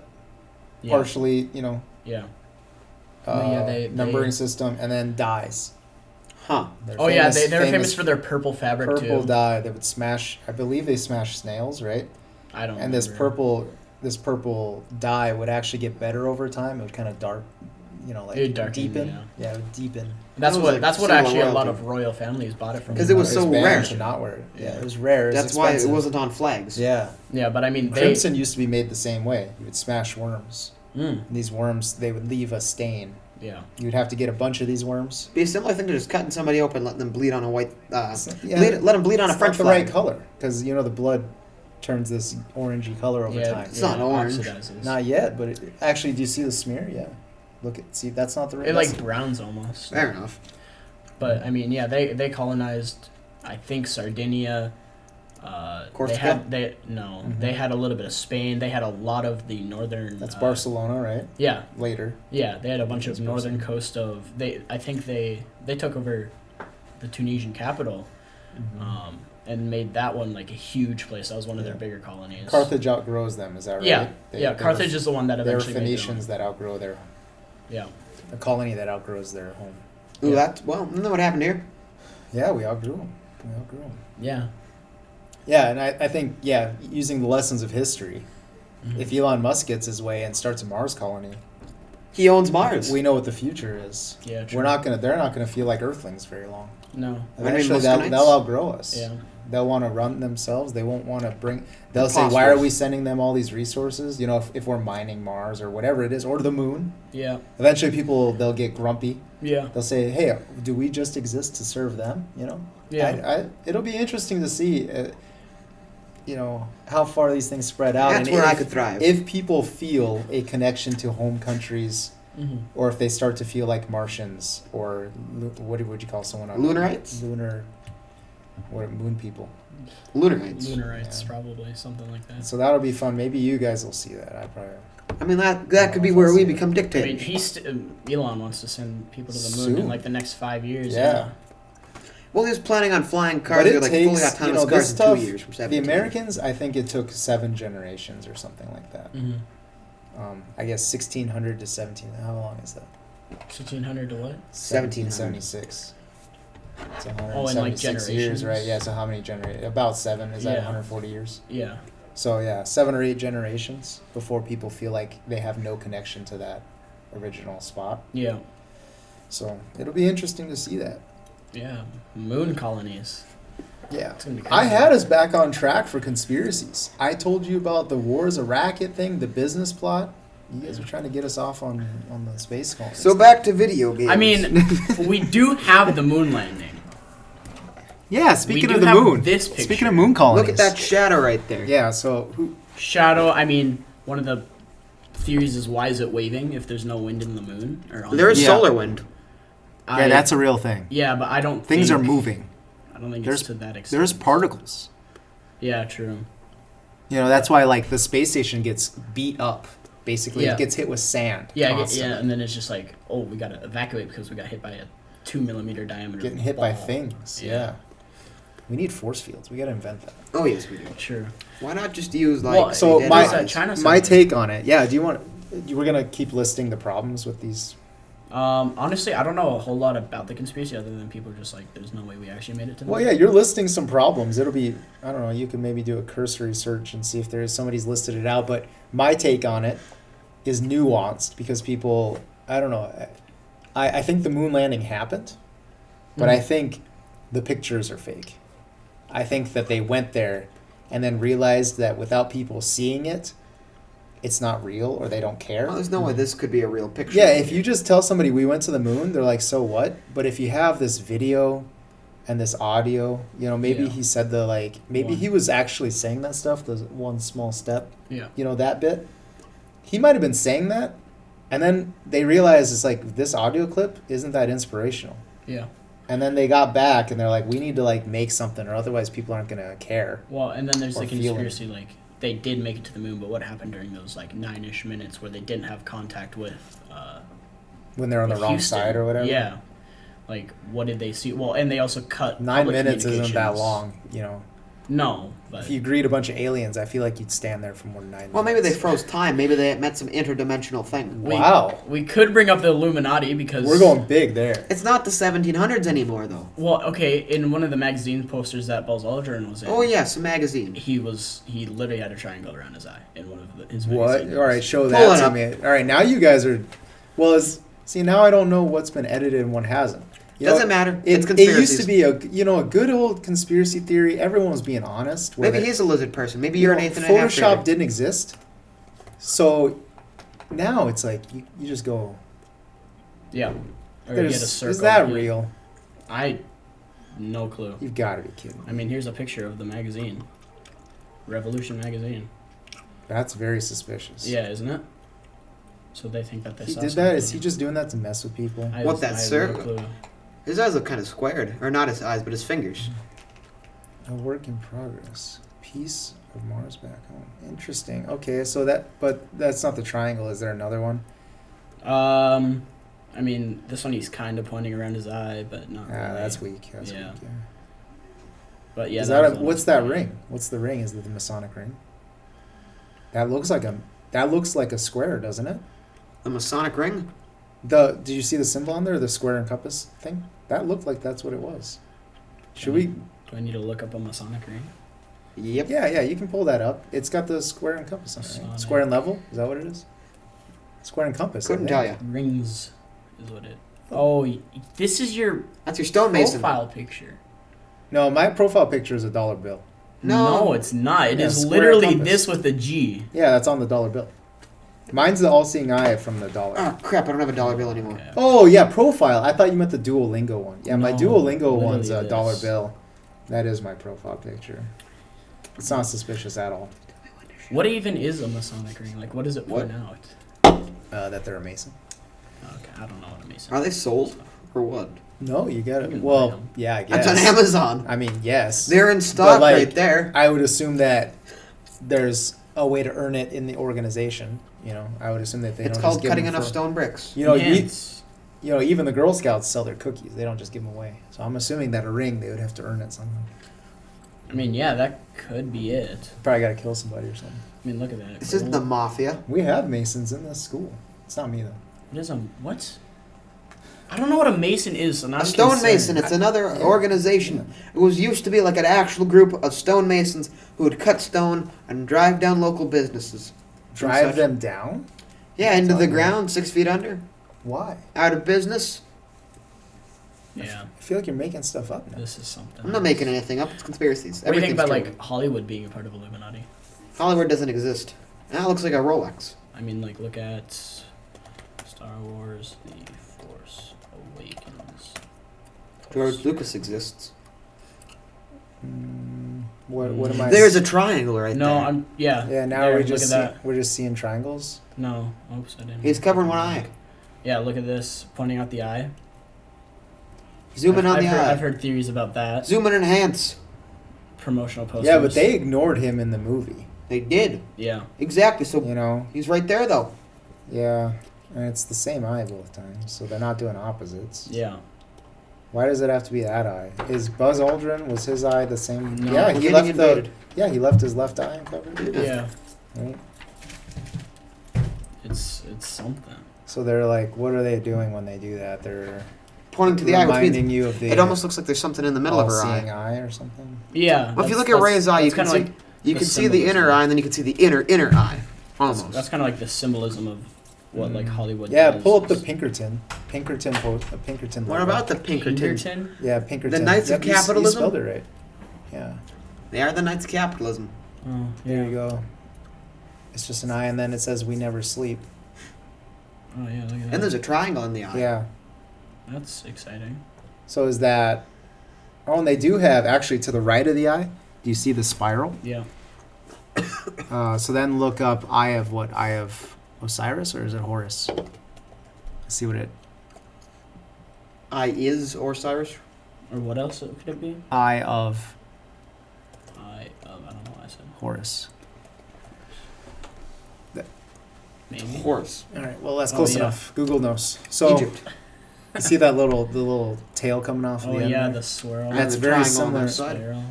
Yeah. Partially, Yeah. Yeah, they- numbering system, and then dyes. Huh. They're Oh yeah, they were famous for their purple fabric purple too. dye. They would smash. I believe they smashed snails, right? I don't. And this remember. purple dye would actually get better over time. It would kind of dark, like It would darken, deepen. yeah. Yeah, it would deepen. That's That was what. like that's what symbol actually a lot royalty. of royal families bought it from. 'Cause it was so banned rare. to not wear it. Yeah, Yeah. it was rare. It was That's why it expensive. wasn't on flags. Yeah, Yeah, but I mean, they. crimson used to be made the same way. You would smash worms. Mm, And these worms, they would leave a stain. yeah. You'd have to get a bunch of these worms. Be a similar thing to just cutting somebody open, letting them bleed on a white. Yeah, let them bleed on a it's French not the flag. right color because the blood turns this orangey color over Yeah, time. It's not orange. oxidizes. Not yet, but actually, do you see the smear? Yeah. See, that's not the right. It like that's- browns almost. Fair enough. But I mean, yeah, they colonized, I think Sardinia. Corsica? They Mhm. had a little bit of Spain. They had a lot of the northern. That's Barcelona, right? Yeah, Later. yeah, they had a bunch That's of northern Barcelona. coast of. I think they took over the Tunisian capital, and made that one like a huge place. That was one of their Yeah. bigger colonies. Carthage outgrows them, is that right? Yeah, They- yeah. they Carthage were, is the one that They were eventually made their own. Phoenicians that outgrow Yeah. a colony that outgrows their home. Ooh, Yeah. that's isn't that what happened here? Yeah, we outgrew them. Yeah. Yeah, and I think, using the lessons of history, Mhm. if Elon Musk gets his way and starts a Mars colony, He owns Mars. we know what the future is. Yeah. True. They're not gonna feel like Earthlings very long. No. Eventually, Muskinites? they'll outgrow us. Yeah. They'll want to run themselves. They won't want to bring. They'll say, Imposters. "Why are we sending them all these resources? If we're mining Mars or whatever it is, or the moon." Yeah. Eventually, they'll get grumpy. Yeah. They'll say, "Hey, do we just exist to serve them?" Yeah. It'll be interesting to see, how far these things spread out. That's and where I if- could thrive. If people feel a connection to home countries, Mm-hmm. or if they start to feel like Martians, or what would you call someone on Lunarites? moon people. Lunarites. Lunarites, Yeah. probably something like that. So that'll be fun. Maybe you guys will see that. I probably. I mean, that could be where we become I mean, dictators. Elon wants to send people to the moon Soon. in like the next 5 years. Yeah. Well, he was planning on flying cars. But They're it like takes, fully autonomous cars this in stuff, 2 years from the 17. Americans, I think it took 7 generations or something like that. Mm-hmm. I guess 1600 to 17. How long is that? 1600 to what? 1776. It's Oh, in like 176 generations. years, right? Yeah. So how many generations? About 7. Is that Yeah. 140 years? Yeah. So yeah, 7 or 8 generations before people feel like they have no connection to that original spot. Yeah. So it'll be interesting to see that. Yeah. Moon colonies. Yeah. It's gonna be I crazy. had us back on track for conspiracies. I told you about the war is a racket thing, the business plot. You guys are trying to get us off on the space colony. So back to video games. I mean, we do have the moon landing. yeah, speaking we of do the have moon. this picture. Speaking of moon colonies. look at that shadow right there. Yeah, so who Shadow, I mean, one of the theories is why is it waving if there's no wind in the moon? Or on There the is Yeah. solar wind. Yeah, that's a real thing. Yeah, but I don't Things think, are moving. I don't think There's- it's to that extent. There's particles. Yeah, true. You know, that's why like the space station gets beat up. Basically, Yeah. it gets hit with sand. Yeah, constantly. and then it's just like, oh, we got to evacuate because we got hit by a 2 millimeter diameter Getting hit by ball. things. Yeah. Yeah. We need force fields. We got to invent that. Oh yes, we do. Sure. Why not just use like? Well, So dead my eyes? China my said- take on it. Yeah. Do you want? We're gonna keep listing the problems with these. Honestly, I don't know a whole lot about the conspiracy other than people are just like, there's no way we actually made it to the Well, moon. yeah, you're listing some problems. It'll be. I don't know. You can maybe do a cursory search and see if there is somebody's listed it out. But my take on it is nuanced because people. I don't know. I think the moon landing happened, but I Mhm. think the pictures are fake. I think that they went there and then realized that without people seeing it, it's not real or they don't care. Well, there's no way this could be a real picture. Yeah, if you just tell somebody we went to the moon, they're like, so what? But if you have this video and this audio, you know, maybe Yeah. he said maybe One. he was actually saying that stuff, the one small step, Yeah. you know, that bit. He might have been saying that, and then they realized it's like, this audio clip isn't that inspirational. Yeah. And then they got back and they're like, we need to like make something or otherwise people aren't going to care. Well, and then there's Or the feeling. conspiracy, like, they did make it to the moon, but what happened during those, like, 9-ish minutes where they didn't have contact with, When they're on the with wrong Houston? side or whatever. Yeah. Like, what did they see? Well, and they also cut 9 public minutes isn't that communications. long, you know. No, but If you greet a bunch of aliens, I feel like you'd stand there for more than 9 minutes. Well, maybe they froze time. Maybe they met some interdimensional thing. Wow. we could bring up the Illuminati because We're going big there. It's not the 1700s anymore, though. Well, okay, in one of the magazine posters that Buzz Aldrin was in. Oh yes, a magazine. He literally had a triangle around his eye in one of his What? magazines. All right, show Pull that it to up. me. All right, now you guys are. Well, see, now I don't know what's been edited and what hasn't. You Doesn't know, matter. It, It's it used to conspiracies. be a good old conspiracy theory. Everyone was being honest. where Maybe they- he's a lizard person. Maybe you you're know, an eighth and a half. Photoshop grader. didn't exist, so now it's like you just go. Yeah. Or you get a There's, circle. is that yeah. real? No clue. You've got to be kidding. I mean, here's a picture of the magazine. Revolution magazine. That's very suspicious. Yeah, isn't it? So they think that they He saw did something. that. Is he just doing that to mess with people? What, that I have circle? No clue. His eyes look kind of squared, or not his eyes, but his fingers. A work in progress. Piece of Mars back home. Interesting. Okay, so but that's not the triangle. Is there another one? I mean, this one he's kind of pointing around his eye, but not really. Ah, that's weak. That's Yeah. weak. Yeah. But yeah, Is that that was what's that ring? What's the ring? Is it the Masonic ring? That looks like a square, doesn't it? The Masonic ring. Did you see the symbol on there? The square and compass thing? That looked like that's what it was. Should we? Do I need to look up a Masonic ring? Yep. Yeah, you can pull that up. It's got the square and compass on it. Right? Masonic. Square and level? Is that what it is? Square and compass. Couldn't tell you. Rings is what it. Oh, this is your That's your stonemason. profile picture. No, my profile picture is a dollar bill. No. it's not. It Yeah, is square literally compass. this with a G. Yeah, that's on the dollar bill. Mine's the all-seeing eye from the dollar. Oh crap! I don't have a dollar bill anymore. Okay. Oh yeah, profile. I thought you meant the Duolingo one. Yeah, my No, Duolingo one's a literally dollar this. bill. That is my profile picture. It's not suspicious at all What even is a Masonic ring? Like, what does it What? point out? that they're a Mason. Okay, I don't know what a Mason. Are they sold or what? No, you got You it. can buy Well, them. yeah, I guess. That's on Amazon. I mean, yes. They're in stock like, right there. I would assume that there's a way to earn it in the organization. You know, I would assume that they It's don't called just give cutting them enough for- stone bricks. You know, Yeah, you, it's- you know, even the Girl Scouts sell their cookies. They don't just give them away. So I'm assuming that a ring, they would have to earn it somehow. I mean, yeah, that could be it. Probably got to kill somebody or something. I mean, look at that. This isn't the mafia. We have Masons in this school. It's not me, though. It is a what? I don't know what a mason is. So A stonemason, it's another organization. It was used to be like an actual group of stonemasons who would cut stone and drive down local businesses. Drive such. them down? Yeah, into the Something. ground, 6 feet under. Why? Out of business. Yeah, I feel like you're making stuff up now. this is something. I'm not making anything up. It's conspiracies. What do you think about Everything's like Hollywood being a part of Illuminati? true. Hollywood doesn't exist. That looks like a Rolex. I mean, like, look at Star Wars: The Force Awakens. George Lucas exists. What am I? There's a triangle right No, there. I'm yeah. Yeah, now there, we look just at that. we're just seeing triangles. No, oops, I didn't. He's covering one eye. Yeah, look at this, pointing out the eye. Zoom in on I've the heard, eye. I've heard theories about that. Zoom in and enhance. Promotional posters. Yeah, but they ignored him in the movie. They did. Yeah. Exactly. So You know. he's right there, though. Yeah, and it's the same eye both times, so they're not doing opposites. Yeah. Why does it have to be that eye? Is Buzz Aldrin, was his eye the same? No. Yeah, We're he getting left invaded. he left his left eye uncovered. Yeah. Right. It's something. So they're like, what are they doing when they do that? They're Pointing to the eye, which reminding means you of the it almost looks like there's something in the middle of her all-seeing eye. eye or something. Yeah. Well, if you look that's- at Ray's eye, you that's can kinda see like you the can see the inner symbolism. eye, and then you can see the inner eye. Almost. That's kind of like the symbolism of what like Hollywood. Yeah, does. pull up the Pinkerton Pinkerton. What logo. about the Pinkertons? Pinkerton? Yeah, Pinkerton. The Knights of Yep, Capitalism? You spelled it right. Yeah. They are the Knights of Capitalism. Oh, There you go. It's just an eye, and then it says "We never sleep." Oh yeah, look at that. And there's a triangle in the eye. Yeah. That's exciting. So is that? Oh, and they do have actually to the right of the eye. Do you see the spiral? Yeah. So then look up Eye of what? Eye of Osiris, or is it Horus? Let's see what it. Eye is Osiris. Or what else could it be? Eye of I don't know what I said. Horus. Maybe. Horse. All right. Well, that's Oh, close yeah. enough. Google knows. So Egypt. you see that the little tail coming off Oh the end yeah, there? the swirl. And That's the very triangle on similar. that side. Spiral.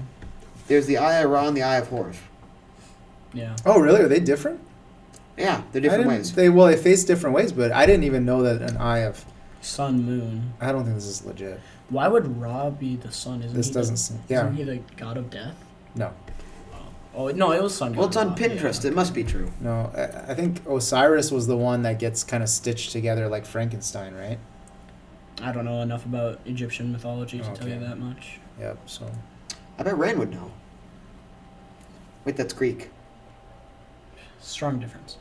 There's the eye of Ra and the eye of Horus. Yeah. Oh, really? Are they different? Yeah, they're I different didn't- ways. They face different ways, but I didn't even know that an eye of. Sun, moon. I don't think this is legit. Why would Ra be the sun? Isn't This he doesn't The, seem. Yeah. Isn't he the god of death? No. Oh no, it was sun. Well, God it's on Ra, Pinterest. yeah. It must be true. No. I think Osiris was the one that gets kind of stitched together like Frankenstein, right? I don't know enough about Egyptian mythology to tell you Okay. that much. Yep. So. I bet Rand would know. Wait, that's Greek. Strong difference.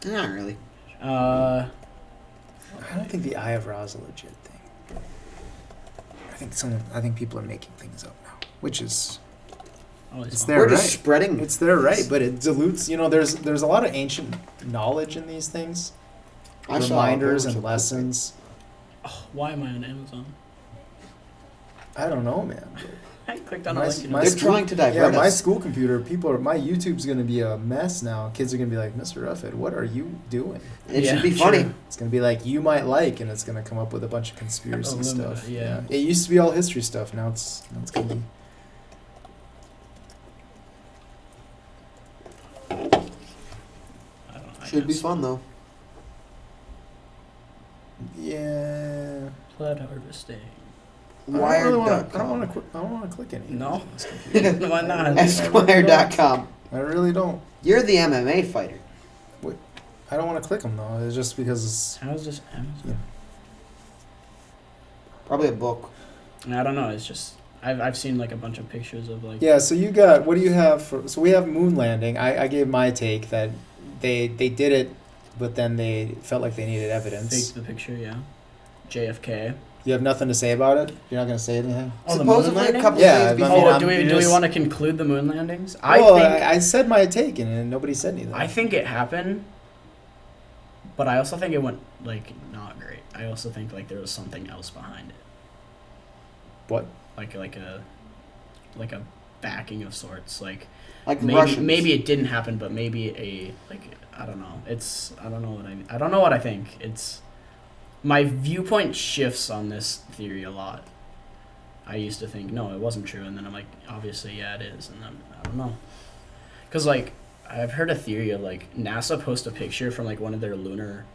Not really. I don't think the Eye of Ra is a legit thing. I think people are making things up now, which is Always it's fun. there, We're right? just spreading. It's there, right? But it dilutes. You know, there's a lot of ancient knowledge in these things, I saw reminders those and are- lessons. Oh, why am I on Amazon? I don't know, man. I clicked on a My- link. and my it- They're school- trying to Yeah, divert my us. school computer, my YouTube's gonna be a mess now. Kids are gonna be like, Mr. Roughead, what are you doing? It Yeah, should be sure. funny. It's gonna be like you might like, and it's gonna come up with a bunch of conspiracy Illumina, stuff. yeah. It used to be all history stuff. Now it's gonna be. I don't know, I Should be guess. fun though. Yeah. Flood harvesting. I don't really wanna- I don't Wired.com. want to click any. No. on this computer. Why not? Esquire.com. I really don't. You're the MMA fighter. I don't want to click them though. It's just because it's. How is this Amazon? Probably a book. I don't know. It's just I've seen like a bunch of pictures of like Yeah. So you got. What do you have for? So we have moon landing. I gave my take that they did it, but then they felt like they needed evidence. faked the picture. Yeah. JFK. You have nothing to say about it. You're not gonna say anything. Oh, the Supposedly moon a landing? couple Yeah, days I before. mean, Oh, I'm do we just- want to conclude the moon landings? Well, think I said my take and nobody said anything. I think it happened, but I also think it went like not great. I also think like there was something else behind it, What? like a backing of sorts. Like Like the maybe Russians. maybe it didn't happen, but maybe I don't know. I don't know what I think. my viewpoint shifts on this theory a lot. I used to think, no, it wasn't true. And then I'm like, obviously, yeah, it is. And then, I don't know. Because, like, I've heard a theory of, like, NASA posted a picture from, like, one of their lunar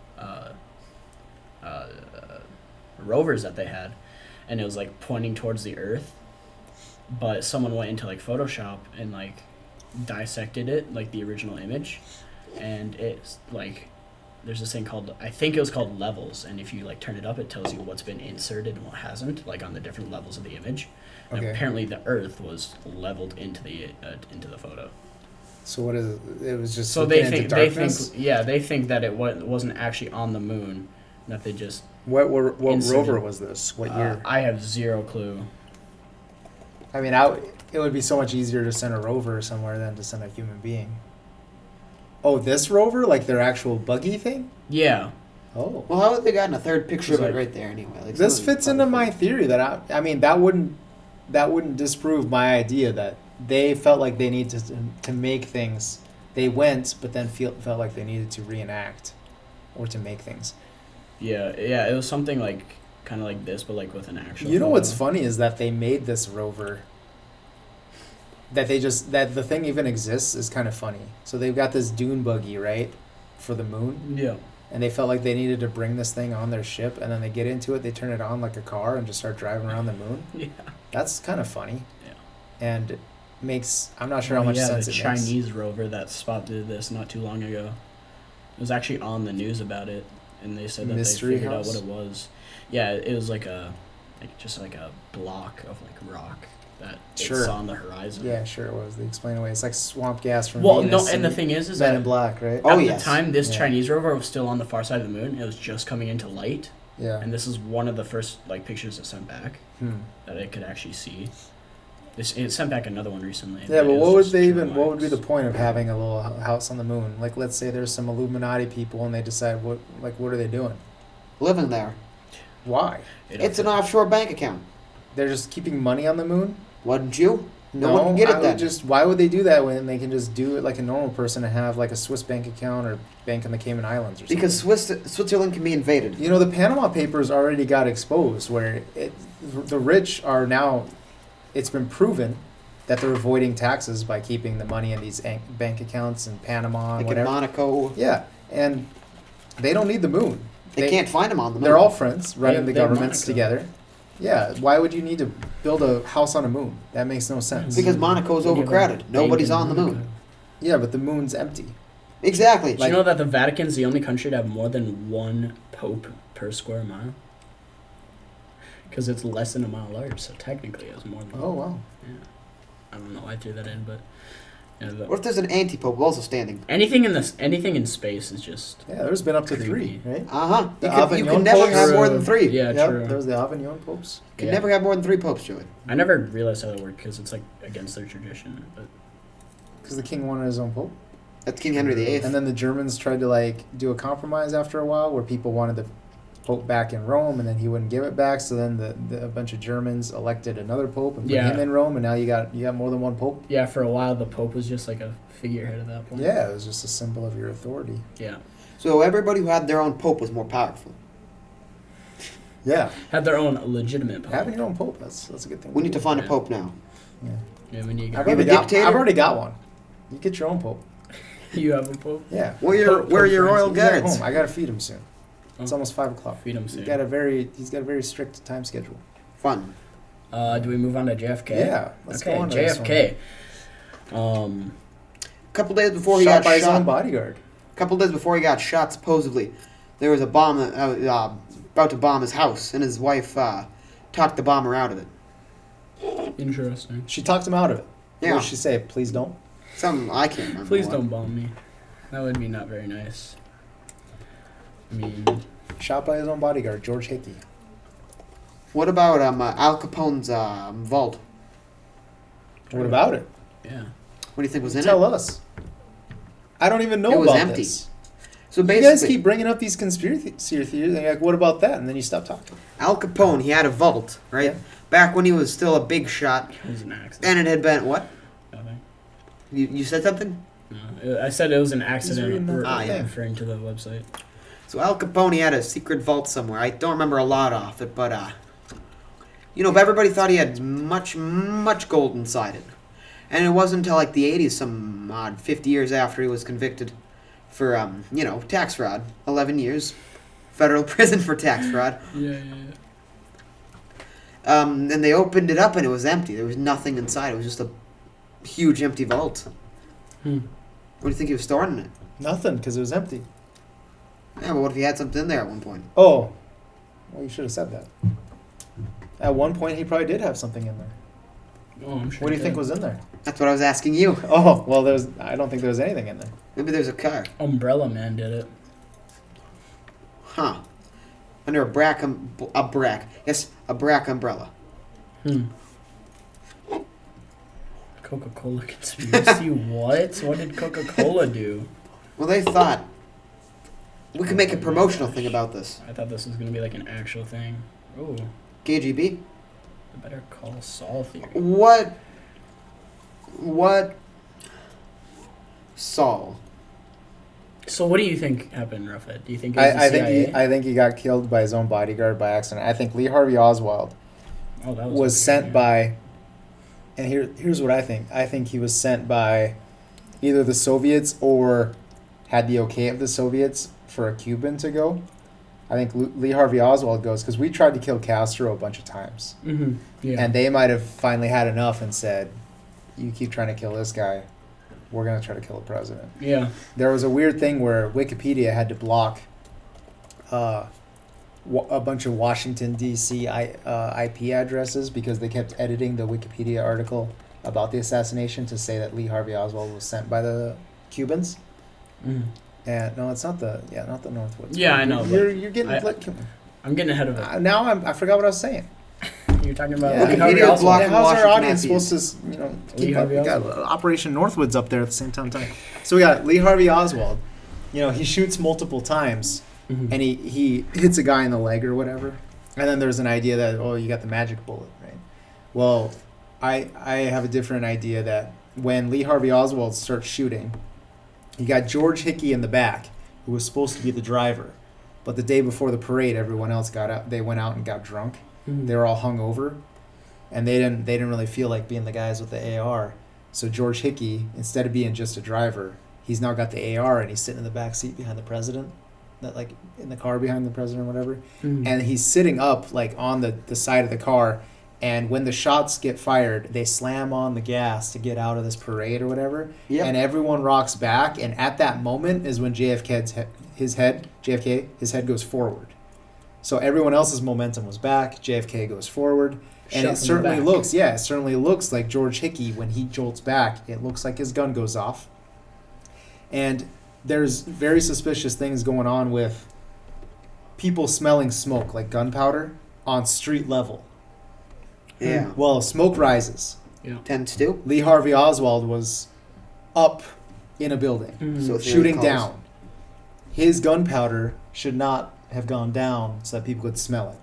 rovers that they had. And it was, like, pointing towards the Earth. But someone went into, like, Photoshop and, like, dissected it, like, the original image. And it's, like, there's this thing called, I think it was called levels. And if you, like, turn it up, it tells you what's been inserted and what hasn't, like, on the different levels of the image. And Okay. apparently the Earth was leveled into the photo. So what is it? It was just So looking into darkness? they think that it wasn't actually on the moon, that they just What inserted- rover was this? What year? I have zero clue. I mean, it would be so much easier to send a rover somewhere than to send a human being. Oh, this rover, like their actual buggy thing? Yeah, Oh, Well, how have they gotten a third picture of It's it like- right there anyway? Like, this someone fits into probably- my theory that I mean that wouldn't disprove my idea that they felt like they needed to make things. They went, but then felt like they needed to reenact or to make things. yeah. It was something like kind of like this, but like with an actual. You know what's photo. funny is that they made this rover. That the thing even exists is kind of funny. So they've got this dune buggy, right, for the moon, Yeah. and they felt like they needed to bring this thing on their ship, and then they get into it, they turn it on like a car, and just start driving around the moon. Yeah. That's kind of funny. Yeah. And it makes I'm not sure how much yeah, sense the it makes. Chinese rover that spotted this not too long ago. It was actually on the news about it, and they said that Mystery they figured house? out what it was. Yeah, it was like just like a block of like rock that it Sure. saw on the horizon. Yeah, sure it was. They explain away. It's like swamp gas from Well, Venus no, and the thing is Men that in Black, right? Oh, at yes. the time this Yeah. Chinese rover was still on the far side of the moon. It was just coming into light, Yeah. and this is one of the first like pictures it sent back Hmm. that it could actually see. It sent back another one recently. Yeah, but it was what would just they pure even? What would be the lights. point of having a little house on the moon? Like, let's say there's some Illuminati people, and they decide what are they doing? living there. Why? It's an offshore bank account. They're just keeping money on the moon? Wouldn't you? No one can get I it would then. just. Why would they do that when they can just do it like a normal person and have like a Swiss bank account or bank in the Cayman Islands or something? Because Switzerland can be invaded. You know, the Panama Papers already got exposed, where the rich are now. It's been proven that they're avoiding taxes by keeping the money in these bank accounts in Panama and Like in whatever. Monaco, Yeah, and they don't need the moon. they can't find them on the moon. They're all friends, running the they have governments Monaco. together. Yeah, why would you need to build a house on a moon? That makes no sense. Because Monaco's Would you have a overcrowded. bank Nobody's in on the Monaco? moon. Yeah, but the moon's empty. Exactly. Do you know that the Vatican's the only country to have more than one pope per square mile? Because it's less than a mile large, so technically it has more than. Oh wow. Yeah. I don't know why I threw that in, but yeah, What if there's an anti-pope also standing? anything in space is just Yeah, there's been up to Creepy. 3, right? Uh-huh. The You can Avignon never popes? have more than True. 3. Yeah, Yep, true. there's the Avignon popes. You can Yeah. never have more than 3 popes, Joey. I never realized how that worked because it's like against their tradition. But Because the king wanted his own pope. That's King Henry VIII. And then the Germans tried to like do a compromise after a while, where people wanted the pope back in Rome, and then he wouldn't give it back. So then a bunch of Germans elected another pope and put Yeah. him in Rome, and now you got more than one pope. yeah, for a while the pope was just like a figurehead at that point. Yeah, it was just a symbol of your authority. Yeah. So everybody who had their own pope was more powerful. Yeah, Had their own legitimate pope. having your own pope, that's a good thing. We need to find a Yeah. pope now. Yeah. Yeah, when you I've got, already got one. You get your own pope. you have a pope. Yeah. Where are your royal He's at guards? home. I gotta feed him soon. It's Oh. almost 5 o'clock. Feed him He's soon. got a very strict time schedule. Fun. Do we move on to JFK? Yeah, let's okay, go on to this JFK. A couple days before he Shot got by his own shot. bodyguard. A couple days before he got shot, supposedly, there was a bomb about to bomb his house, and his wife talked the bomber out of it. Interesting. She talked him out of it. Yeah. What did she say? Please don't. Something I can't remember. Please what. don't bomb me. That would be not very nice. I mean, Shot by his own bodyguard, George Hickey. What about Al Capone's vault? What about it? yeah. What do you think was in Tell it? us. I don't even know It was about empty. this. So You guys basically, keep bringing up these conspiracy theories, and you're like, what about that? And then you stop talking. Al Capone, he had a vault, right? Yeah. Back when he was still a big shot, It was an accident. and it had been what? Nothing. You said something? No, I said it was an reading accident. that thing. Referring to the website. So Al Capone had a secret vault somewhere. I don't remember a lot off it, but but everybody thought he had much gold inside it. And it wasn't until like the 80s, some odd 50 years after he was convicted for tax fraud. 11 years federal prison for tax fraud. Yeah. And they opened it up and it was empty. There was nothing inside. It was just a huge empty vault. What do you think he was storing in it? Nothing, because it was empty. Yeah, but what if he had something in there at one point? Oh, well, you should have said that. At one point, he probably did have something in there. Oh, I'm sure. What do you he think did. was in there? That's what I was asking you. Oh, well, I don't think there was anything in there. Maybe there's a car. Umbrella Man did it. Huh. Under a brack umbrella. Coca-Cola conspiracy. What? What did Coca-Cola do? Well, they thought we could make a promotional thing about this. I thought this was gonna be like an actual thing. Oh, KGB? I better call Saul Theory. What Saul? So what do you think happened, Roughead? Do you think it was the I CIA? think he got killed by his own bodyguard by accident. I think Lee Harvey Oswald Oh, that was okay, sent yeah. by, and here's what I think. I think he was sent by either the Soviets or had the okay of the Soviets for a Cuban to go. I think Lee Harvey Oswald goes because we tried to kill Castro a bunch of times. Mm-hmm. Yeah. And they might have finally had enough and said, you keep trying to kill this guy, we're going to try to kill the president. Yeah. There was a weird thing where Wikipedia had to block a bunch of Washington, D.C. IP addresses because they kept editing the Wikipedia article about the assassination to say that Lee Harvey Oswald was sent by the Cubans. Mm. And no, it's not the Northwoods. Yeah, I know, You're getting I'm getting ahead of it. now. I forgot what I was saying. You're talking about Yeah, Lee Harvey Wikipedia Oswald. block- Yeah, how's our Washington audience Matthews. supposed to, Lee keep up? Harvey We got Oswald. Operation Northwoods up there at the same time. So we got Lee Harvey Oswald. He shoots multiple times, Mhm. and he hits a guy in the leg or whatever. And then there's an idea that, you got the magic bullet, right? Well, I have a different idea that when Lee Harvey Oswald starts shooting, you got George Hickey in the back, who was supposed to be the driver. But the day before the parade, everyone else got out. They went out and got drunk. Mhm. They were all hungover, and they didn't really feel like being the guys with the AR. So George Hickey, instead of being just a driver, he's now got the AR and he's sitting in the back seat behind the president, in the car behind the president or whatever. Mhm. And he's sitting up on the side of the car. And when the shots get fired, they slam on the gas to get out of this parade or whatever. Yep. And everyone rocks back. And at that moment is when JFK's head goes forward. So everyone else's momentum was back. JFK goes forward. And Shot it from the certainly looks like George Hickey, when he jolts back, it looks like his gun goes off. And there's very suspicious things going on with people smelling smoke, like gunpowder, on street level. Yeah. Well, smoke rises. Yeah. Tends to. Lee Harvey Oswald was up in a building, Mhm. So- shooting calls. down. His gunpowder should not have gone down so that people could smell it.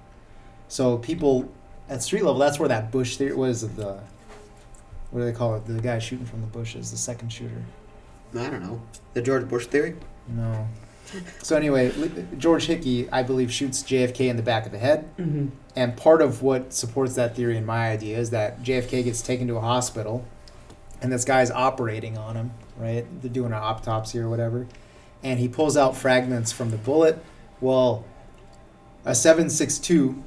So people at street level, that's where that bush theory was. What do they call it? The guy shooting from the bushes, the second shooter. I don't know. The George Bush theory? No. So anyway, George Hickey, I believe, shoots JFK in the back of the head. Mhm. And part of what supports that theory in my idea is that JFK gets taken to a hospital and this guy's operating on him, right? They're doing an autopsy or whatever. And he pulls out fragments from the bullet. Well, a 7.62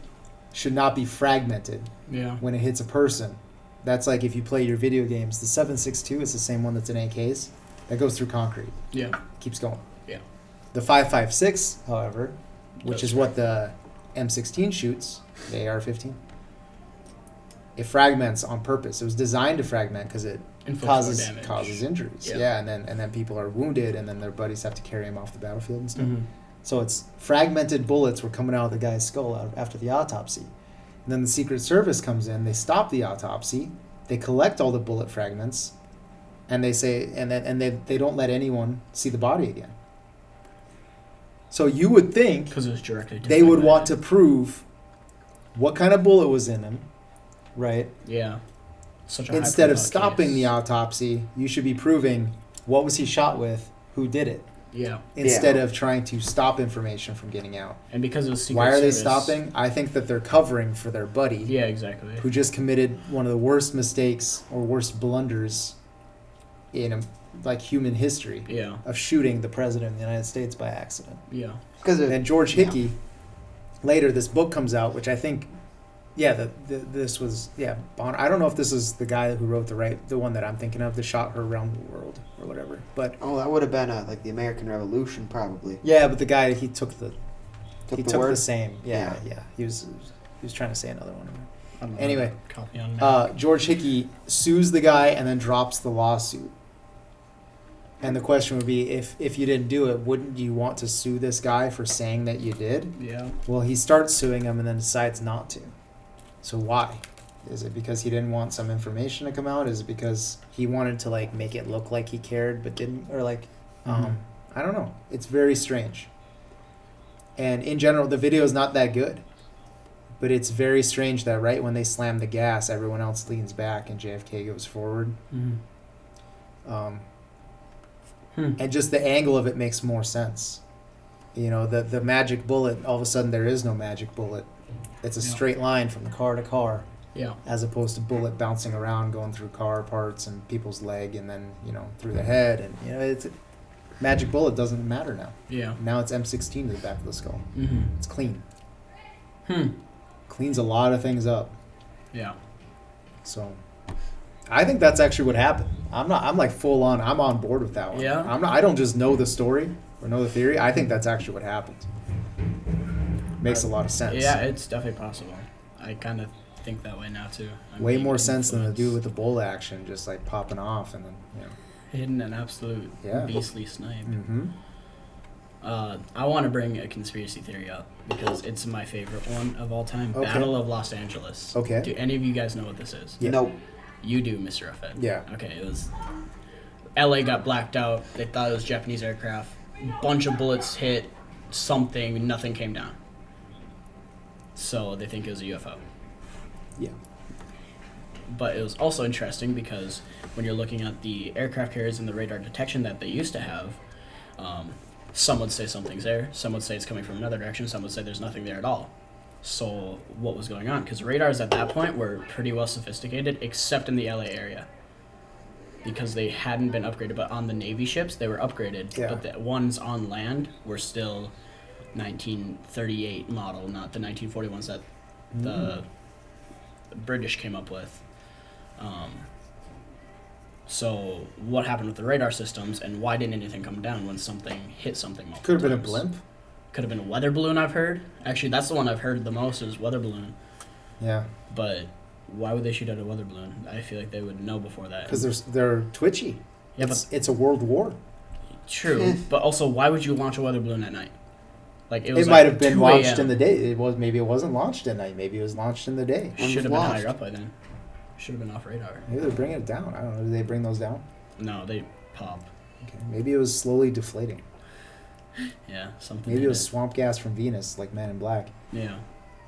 should not be fragmented Yeah. when it hits a person. That's like if you play your video games. The 7.62 is the same one that's in AKs. That goes through concrete. Yeah. Keeps going. Yeah. The 5.56, however, which Does is what the M16 shoots, the AR-15, it fragments on purpose. It was designed to fragment because it Inflicts more causes damage. injuries. Yeah. Yeah, and then people are wounded, and then their buddies have to carry them off the battlefield and stuff. Mhm. So it's fragmented bullets were coming out of the guy's skull after the autopsy. And then the Secret Service comes in, they stop the autopsy, they collect all the bullet fragments, and they say, and they don't let anyone see the body again. So you would think Because it was directly. they would want to prove what kind of bullet was in him, right? Yeah. Such a Instead of high-profile stopping case. the autopsy, you should be proving what was he shot with, who did it. Yeah. instead of trying to stop information from getting out. And because it was Secret Why are they Service- stopping? I think that they're covering for their buddy Yeah, exactly. who just committed one of the worst mistakes or worst blunders in human history Yeah. of shooting the president of the United States by accident. Yeah. Because And George Hickey, later this book comes out, which I think, this was Bonner. I don't know if this is the guy who wrote the one that I'm thinking of, that shot her around the world or whatever. But that would have been like the American Revolution, probably. yeah, but the guy he took the word? the same. Yeah. Yeah. He was trying to say another one. I don't know. Anyway, Copy on Mac. George Hickey sues the guy and then drops the lawsuit. And the question would be, if you didn't do it, wouldn't you want to sue this guy for saying that you did? Yeah. Well, he starts suing him and then decides not to. So why? Is it because he didn't want some information to come out? Is it because he wanted to make it look like he cared but didn't? Or Mhm. I don't know. It's very strange. And in general, the video is not that good. But it's very strange that right when they slam the gas, everyone else leans back and JFK goes forward. Mhm. And just the angle of it makes more sense. The magic bullet, all of a sudden there is no magic bullet. It's a Yeah. straight line from the car to car, Yeah. as opposed to bullet bouncing around, going through car parts and people's leg, and then through the head. And it's magic bullet doesn't matter now. Yeah. Now it's M16 to the back of the skull. Mhm. It's clean. Hmm. Cleans a lot of things up. Yeah. So I think that's actually what happened. I'm like full on. I'm on board with that one. Yeah? I don't just know the story or know the theory. I think that's actually what happened. Makes a lot of sense. Yeah, it's definitely possible. I kind of think that way now too. I'm Way being more sense than the dude influenced. with the bullet action, just popping off and then Hitting an absolute Yeah. beastly snipe. Mm-hmm. I want to bring a conspiracy theory up because it's my favorite one of all time. Okay. Battle of Los Angeles. Okay. Do any of you guys know what this is? Yeah. Nope. You do, Mr. Roughead. Yeah. Okay, it was... LA got blacked out. They thought it was Japanese aircraft. Bunch of bullets hit something. Nothing came down. So they think it was a UFO. Yeah. But it was also interesting because when you're looking at the aircraft carriers and the radar detection that they used to have, some would say something's there, some would say it's coming from another direction, some would say there's nothing there at all. So what was going on? Because radars at that point were pretty well sophisticated, except in the LA area. Because they hadn't been upgraded, but on the Navy ships, they were upgraded. Yeah. But the ones on land were still 1938 model, not the 1941s that the British came up with. So what happened with the radar systems, and why didn't anything come down when something hit something multiple Could have been a times? blimp. Could have been a weather balloon, I've heard. Actually, that's the one I've heard the most is weather balloon. Yeah. But why would they shoot at a weather balloon? I feel like they would know before that. Because they're twitchy. Yeah, It's a world war. True, but also, why would you launch a weather balloon at night? Like It was might like have been 2 launched a.m. in the day. Maybe it wasn't launched at night. Maybe it was launched in the day. When Should have was been launched? higher up by then. Should have been off radar. Maybe they're bringing it down. I don't know. Did they bring those down? No, they pop. Okay. Maybe it was slowly deflating. Yeah, something. Maybe hit it was swamp gas from Venus, like Men in Black. Yeah.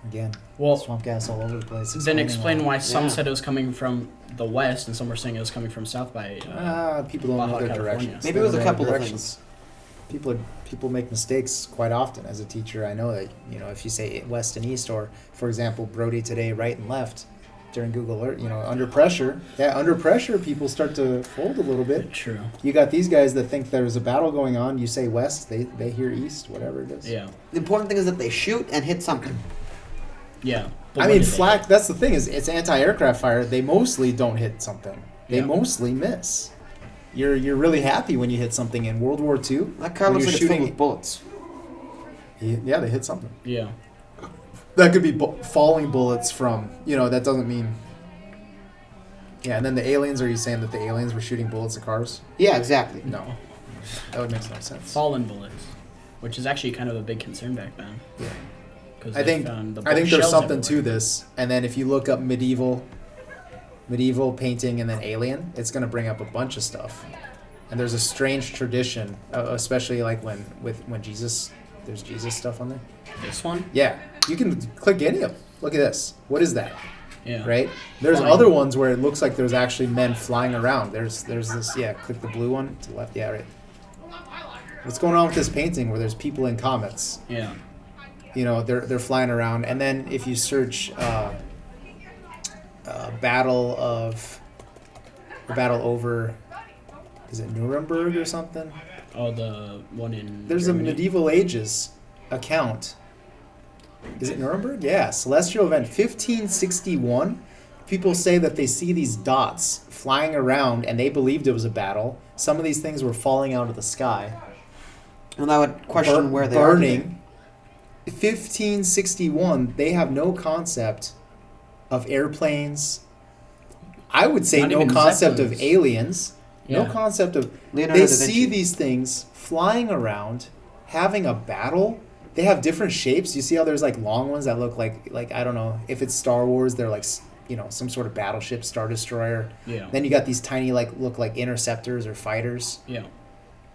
Again, Well, swamp gas all over the place. then explain why some Yeah. said it was coming from the west and some were saying it was coming from south by. People don't know Baja their California. directions. Maybe They it was don't a know couple their of directions. People make mistakes quite often. As a teacher, I know that if you say west and east, or for example, Brody today, right and left, during Google Earth, under pressure. Yeah, under pressure, people start to fold a little bit. True. You got these guys that think there's a battle going on. You say west, they hear east, whatever it is. Yeah. The important thing is that they shoot and hit something. Yeah. But I what mean, did they flak. hit? That's the thing is, it's anti-aircraft fire. They mostly don't hit something. They Yeah. mostly miss. You're really happy when you hit something in World War II. That car when looks like you're it's filled with bullets. Yeah, they hit something. Yeah. That could be falling bullets from. That doesn't mean. Yeah, and then the aliens. Are you saying that the aliens were shooting bullets at cars? Yeah, exactly. No, that would make no sense. Fallen bullets, which is actually kind of a big concern back then. Yeah. Because I think there's shells something to everywhere. this, and then if you look up medieval painting and then alien, it's going to bring up a bunch of stuff. And there's a strange tradition, especially like when Jesus, there's Jesus stuff on there. This one? Yeah, you can click any of them. Look at this. What is that? Yeah. Right? There's Flying. other ones where it looks like there's actually men flying around. There's this. Yeah, click the blue one to the left. Yeah, right. What's going on with this painting where there's people in comets? Yeah. You know, they're flying around. And then if you search battle over, is it Nuremberg or something? Oh, the one in There's Germany. a medieval ages account. Is it Nuremberg? Yeah, celestial event 1561. People say that they see these dots flying around, and they believed it was a battle. Some of these things were falling out of the sky, And I would question where they are today. burning. 1561. They have no concept of airplanes. I would say Not no even concept of Zeppelins. aliens. Yeah. No concept of. Leonardo They da Vinci. see these things flying around, having a battle. They have different shapes. You see how there's like long ones that look like I don't know if it's Star Wars. They're like some sort of battleship, Star Destroyer. Yeah. Then you got these tiny look like interceptors or fighters. Yeah.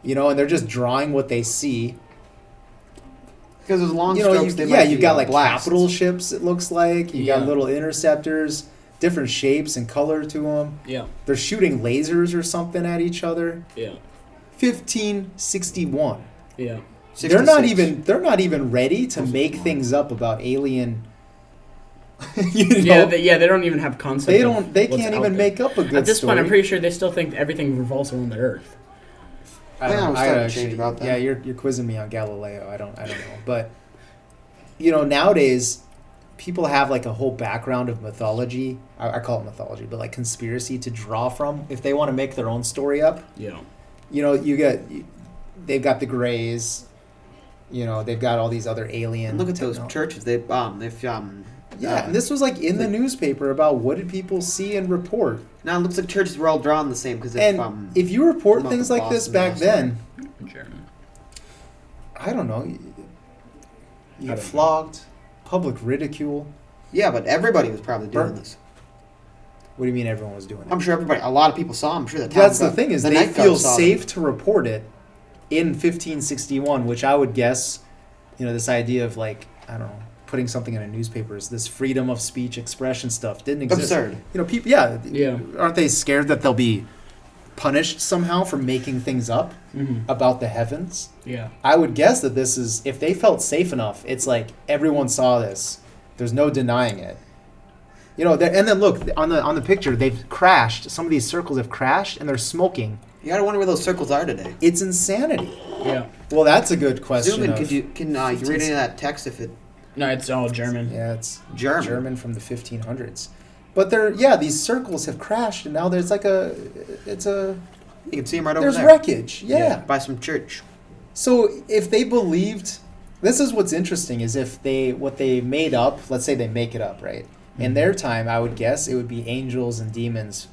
And they're just drawing what they see. Because those long strokes, they might You've be got like blasts. capital ships. It looks like you got Yeah. little interceptors, different shapes and color to them. Yeah. They're shooting lasers or something at each other. Yeah. 1561. Yeah. They're not 66. even ready to make things up about alien. Yeah. They don't even have concept. They of don't. They what's can't out even there. make up a good At this story. point, I'm pretty sure they still think everything revolves around the Earth. Yeah, I'm starting to change about that. Yeah, you're quizzing me on Galileo. I don't know, but nowadays people have like a whole background of mythology. I call it mythology, but like conspiracy to draw from if they want to make their own story up. Yeah. They've got the Greys. They've got all these other alien. And look at those techno- churches. Yeah, and this was like in the newspaper about what did people see and report. Now it looks like churches were all drawn the same because And if you report not things the like this Boston back Massacre. then, German. I don't know. You I get don't know. flogged, public ridicule. yeah, but everybody was probably doing Burn. this. What do you mean everyone was doing it? I'm sure a lot of people saw. I'm sure That's the thing is the they night feel guard saw safe them. to report it in 1561, which I would guess, this idea of like, I don't know, putting something in a newspaper is this freedom of speech expression stuff didn't exist. Absurd. People, Yeah. aren't they scared that they'll be punished somehow for making things up Mm-hmm. about the heavens? Yeah. I would guess that this is, if they felt safe enough, it's like everyone saw this. There's no denying it. And then look on the picture, they've crashed. Some of these circles have crashed, and they're smoking. You gotta wonder where those circles are today. It's insanity. Yeah. Well, that's a good question. Zoom in. of- Can you read any of that text if it No, it's all German. Yeah, it's German? German from the 1500s. But these circles have crashed, and now there's like You can see them right over there's there. wreckage. Yeah. By some church. So if they believed, this is what's interesting is what they made up. Let's say they make it up, right? In their time, I would guess it would be angels and demons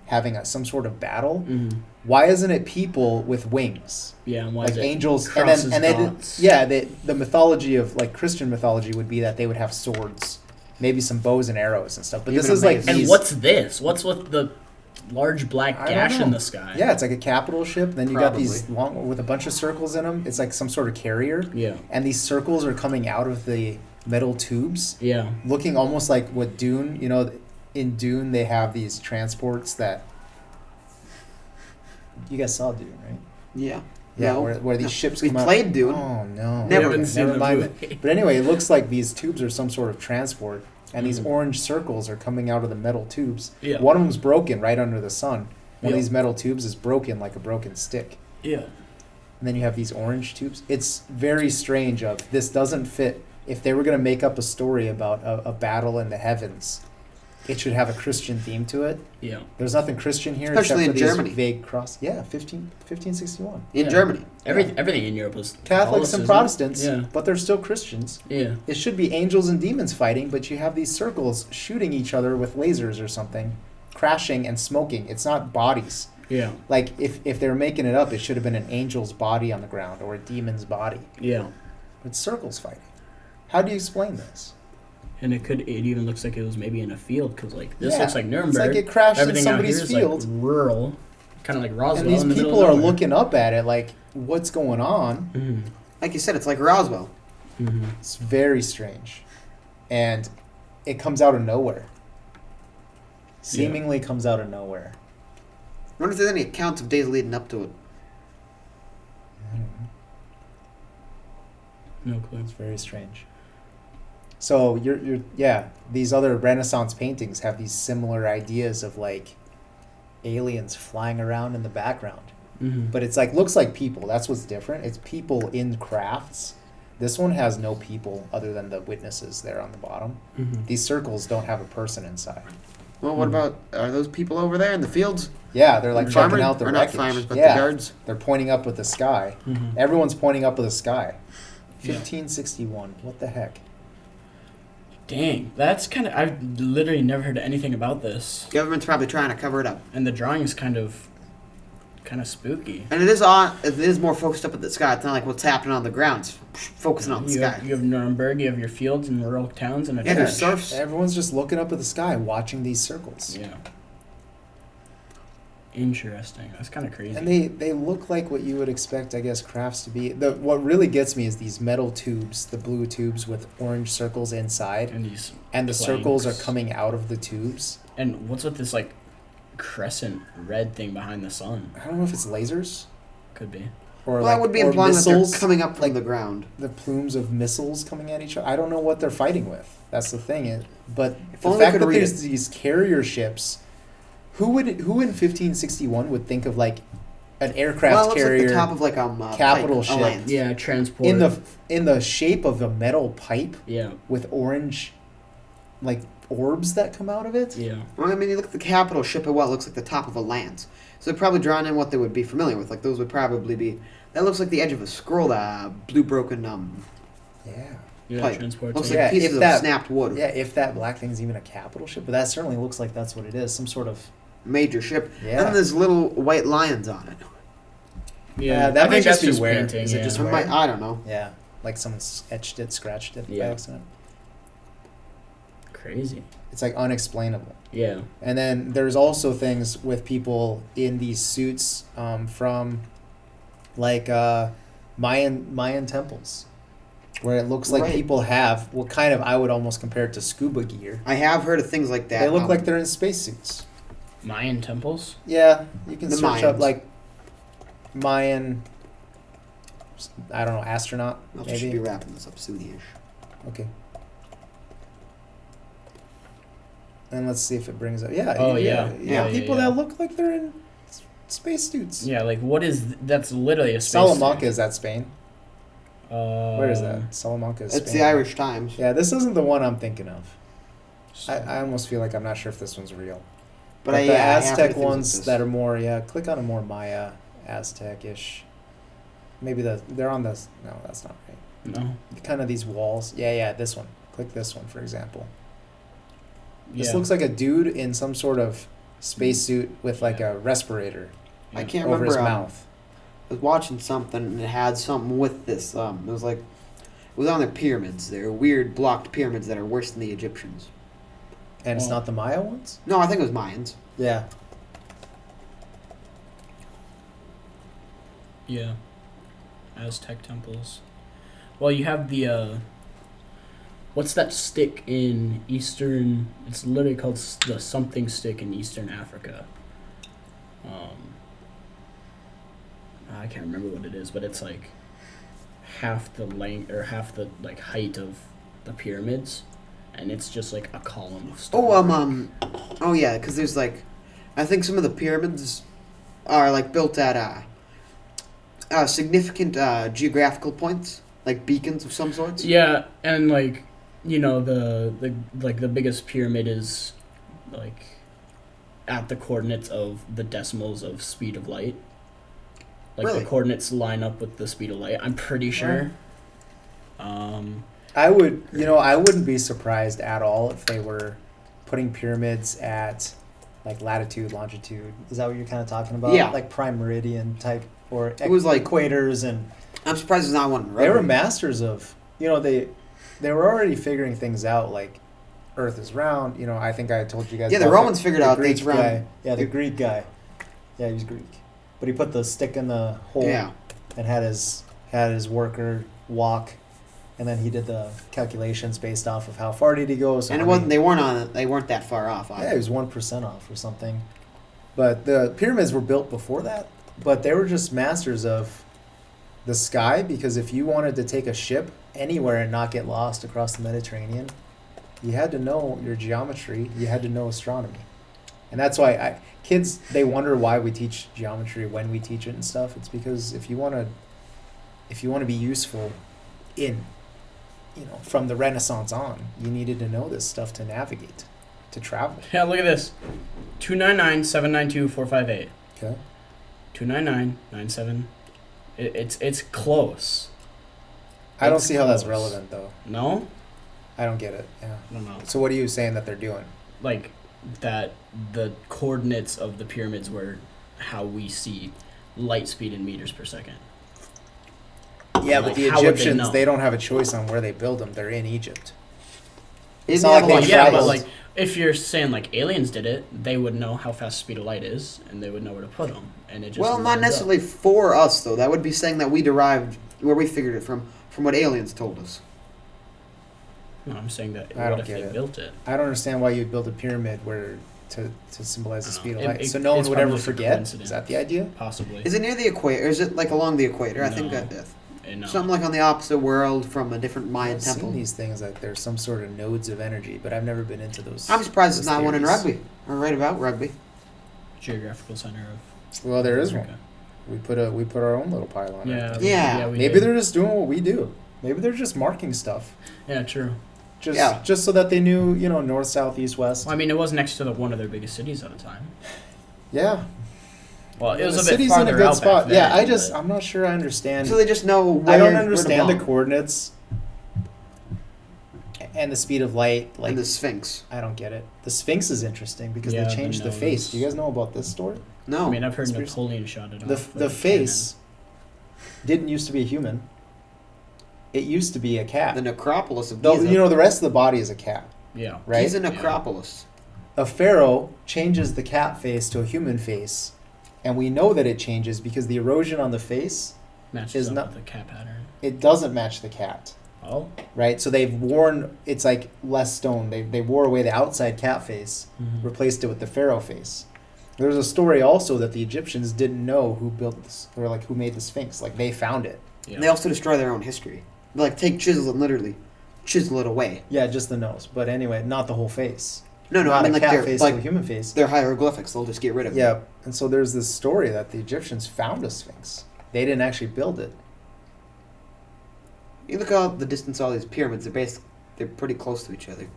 having some sort of battle. Mm-hmm. Why isn't it people with wings? Yeah, and why Like is it angels, crosses and then dots? the mythology of like Christian mythology would be that they would have swords, maybe some bows and arrows and stuff. But this Even is like amazing. And these- what's this? What's with the large black I don't gash know. in the sky? Yeah, it's like a capital ship. Then you got these Probably. long with a bunch of circles in them. It's like some sort of carrier, Yeah. and these circles are coming out of the metal tubes, Yeah. looking almost like what Dune. In Dune they have these transports that. You guys saw Dune, right? Yeah. Yeah, No. where these No. ships We come out. played Dune. Oh no! Never haven't seen Never the mind movie. that. But anyway, it looks like these tubes are some sort of transport, and these Mhm. orange circles are coming out of the metal tubes. Yeah. One of them's broken right under the sun. One Yeah. of these metal tubes is broken like a broken stick. Yeah. And then you have these orange tubes. It's very strange. This doesn't fit. If they were going to make up a story about a battle in the heavens, it should have a Christian theme to it. Yeah. There's nothing Christian here, Especially except for in these Germany. vague cross. Yeah, 1561. In Yeah. Germany. Everything in Europe was Catholics Catholicism. and Protestants, Yeah. but they're still Christians. Yeah. It should be angels and demons fighting, but you have these circles shooting each other with lasers or something, crashing and smoking. It's not bodies. Yeah. Like if they were making it up, it should have been an angel's body on the ground or a demon's body. Yeah. It's circles fighting. How do you explain this? And it even looks like it was maybe in a field because like this Yeah, looks like Nuremberg. It's like it crashed in Everything out somebody's here is field, like rural, kind of like Roswell. and these in the middle people of are nowhere. looking up at it like, what's going on? Mm-hmm. Like you said, it's like Roswell. Mm-hmm. It's very strange, and it comes out of nowhere. Seemingly comes out of nowhere. I wonder if there's any accounts of days leading up to it. No clue. It's very strange. So you're these other Renaissance paintings have these similar ideas of like aliens flying around in the background. Mm-hmm. But it's like looks like people. That's what's different. It's people in crafts. This one has no people other than the witnesses there on the bottom. Mm-hmm. These circles don't have a person inside. Well, what about are those people over there in the fields? Yeah, they're like Farmers? checking out the Or wreckage. not farmers, but yeah, the guards. they're pointing up at the sky. Mm-hmm. Everyone's pointing up at the sky. Yeah. 1561. What the heck? Dang, that's kind of. I've literally never heard anything about this, Government's probably trying to cover it up. and the drawing is kind of spooky. And it is on. It is more focused up at the sky. It's not like what's happening on the ground. It's focusing on the You sky. have, you have Nuremberg, you have your fields and rural towns, and a Yeah, there's church. surfs. Everyone's just looking up at the sky, watching these circles. Yeah. Interesting. That's kind of crazy. And they look like what you would expect, I guess, crafts to be. What really gets me is these metal tubes, the blue tubes with orange circles inside, and these. and the circles are planks. coming out of the tubes. And what's with this like crescent red thing behind the sun? I don't know if it's lasers Could be. or Well, like that would be or implying that missiles, they're coming up from like the ground. the plumes of missiles coming at each other. I don't know what they're fighting with. That's the thing. But If the only we fact could that read there's it. these carrier ships, who in 1561 would think of like an aircraft Well, it looks carrier like the top of like capital pipe, ship. a lance. Yeah, transport. in the shape of a metal pipe Yeah, with orange like orbs that come out of it? yeah. Well, I mean, you look at the capital ship at what looks like the top of a lance. So they're probably drawing in what they would be familiar with. Like those would probably be. That looks like the edge of a scroll. Blue broken Yeah. Yeah, Pipe. transport. Looks too. Yeah, like pieces if of that- snapped wood. Yeah, if that black thing's even a capital ship, but that certainly looks like that's what it is. Some sort of Major ship. Yeah. And there's little white lions on it. Yeah, that I might think just that's be wear. painting. Is it Yeah. just Or wear? I don't know. Yeah. Like someone etched it, scratched it by Yeah. accident. Crazy. It's like unexplainable. Yeah. And then there's also things with people in these suits from like Mayan temples, where it looks like Right. people have what kind of I would almost compare it to scuba gear. I have heard of things like that. They look like they're in spacesuits. Mayan temples. Yeah, you can The search up Mayans. like Mayan. I don't know, astronaut I should be maybe. wrapping this up soon-ish. Okay. And let's see if it brings up. Yeah. Oh, yeah. yeah. Yeah, People yeah. that look like they're in spacesuits. Yeah, like what is that's literally a space Salamanca, is that Spain? suit. Where is that? Salamanca is It's Spain. the Irish Times. Yeah, this isn't the one I'm thinking of. I almost feel like I'm not sure if this one's real. But the I have heard Aztec of things ones like this. that are more, click on a more Maya, Aztec-ish. Maybe they're on this. No, that's not right. No. Kind of these walls. Yeah, this one. Click this one, for example. This Yeah. looks like a dude in some sort of spacesuit with like a respirator I can't over his remember. mouth. I was watching something and it had something with this. It was like, it was on their pyramids. They're weird blocked pyramids that are worse than the Egyptians. And it's Oh. not the Maya ones? No, I think it was Mayans. Yeah. Yeah. Aztec temples. Well, you have the what's that stick in Eastern? It's literally called the something stick in Eastern Africa. I can't remember what it is, but it's like half the length or half the like height of the pyramids, and it's just like a column of stone. Oh yeah, because there's like, I think some of the pyramids are like built at significant geographical points, like beacons of some sorts. Yeah, and like the biggest pyramid is like at the coordinates of the decimals of speed of light. Like Really? the coordinates line up with the speed of light. I'm pretty sure. I wouldn't be surprised at all if they were putting pyramids at like latitude, longitude. Is that what you're kind of talking about? Yeah. Like prime meridian type or It was like- equators, and I'm surprised there's not one. in they were Rotary. masters of, they were already figuring things out, like Earth is round. I think I told you guys. Yeah, the about Romans figured out that Greek it's round. guy. Yeah, the The- Greek guy. Yeah, he was Greek, but he put the stick in the hole Yeah. and had his worker walk, and then he did the calculations based off of how far did he go. So And it how wasn't. many- They weren't that far off. Either. Yeah, he was 1% off or something. But the pyramids were built before that, but they were just masters of the sky, because if you wanted to take a ship anywhere and not get lost across the Mediterranean, you had to know your geometry. You had to know astronomy, and that's why kids, they wonder why we teach geometry when we teach it and stuff. It's because if you want to be useful in, from the Renaissance on, you needed to know this stuff to navigate, to travel. Yeah, look at this. 299-792-458. Okay. 299-97. It's close. I don't It's see how that's close. relevant though. No? I don't get it. Yeah. I don't know. So what are you saying that they're doing? Like that the coordinates of the pyramids were how we see light speed in meters per second. Yeah, Like, but the how would they Egyptians, know? they don't have a choice on where they build them. They're in Egypt. Isn't not that like they like Yeah, but traveled. like if you're saying like aliens did it, they would know how fast the speed of light is, and they would know where to put them, and it just well, not lines up. necessarily for us though. That would be saying that we derived where we figured it from what aliens told us. No, I'm saying that I what don't if get they it. built it? I don't understand why you'd build a pyramid where to symbolize the I don't speed of know. light. It- So no one it's would probably ever just a forget. coincidence. Is that the idea? Possibly. Is it near the equator? Or is it like along the equator? I think No. No. something like on the opposite world from a different Mayan I've temple. seen these things that there's some sort of nodes of energy, but I've never been into those. I'm surprised those it's not one in theories. rugby or right about rugby. Geographical center of. Well, there is America. one. We put our own little pylon. Yeah. Right Yeah. we Maybe did. they're just doing what we do. Maybe they're just marking stuff. Yeah, true. Just so that they knew, north, south, east, west. Well, I mean, it was next to one of their biggest cities at the time. Yeah. Well, it was the a bit city's farther in a good out spot. back Yeah, then, but- I'm not sure I understand. So they just know where I don't where to understand the belong. coordinates and the speed of light. Like And the Sphinx. I don't get it. The Sphinx is interesting because Yeah, they the changed the nose. face. Do you guys know about this story? No. I mean, I've heard Conspiracy. Napoleon shot it The off. the with a face didn't used to be a human. It used to be a cat. the necropolis of The, Giza. the rest of the body is a cat, cannon. Yeah. right? Giza necropolis. A pharaoh changes the cat face to a human face, and we know that it changes because the erosion on the face, Matches Is up not- with the cat pattern. it doesn't match the cat, Oh. right? So they've worn, it's like less stone. They wore away the outside cat face, Mhm. replaced it with the pharaoh face. There's a story also that the Egyptians didn't know who built this, or like who made the Sphinx. Like they found it. Yeah. They also destroy their own history. They like take chisel and literally chisel it away. Yeah, just the nose. But anyway, not the whole face. No, Not I mean a like cat their face to a like human face. their hieroglyphics. They'll just get rid of. Yeah, and so there's this story that the Egyptians found a Sphinx. They didn't actually build it. You look at the distance all these pyramids. They're pretty close to each other.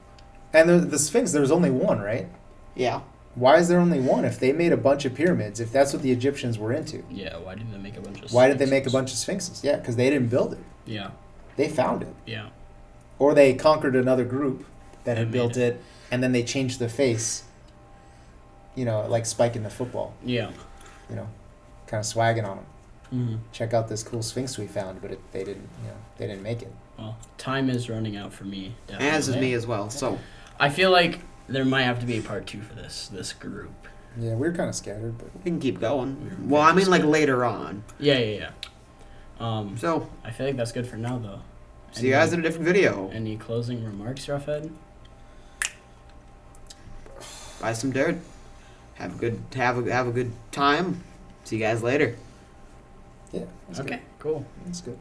And the Sphinx, there's only one, right? Yeah. Why is there only one? If they made a bunch of pyramids, if that's what the Egyptians were into, Yeah. Why didn't they make a bunch of? why did they make a sphinxes? bunch of Sphinxes? Yeah, because they didn't build it. Yeah. They found it. Yeah. Or they conquered another group that had And built made it, and then they changed the face. Like Spike in the football, Yeah. kind of swagging on them. Mm-hmm. Check out this cool Sphinx we found, but they didn't make it. Well, time is running out for me. Definitely. As is me as well. So I feel like there might have to be a part 2 for this group. Yeah, we're kind of scattered, but we can keep going. We're Well, I very mean like scared. later on. Yeah. So I feel like that's good for now, though. see you guys in a different video. Any closing remarks, Roughead? Buy some dirt. Have a good time. See you guys later. yeah, that's Okay, good. cool. That's good.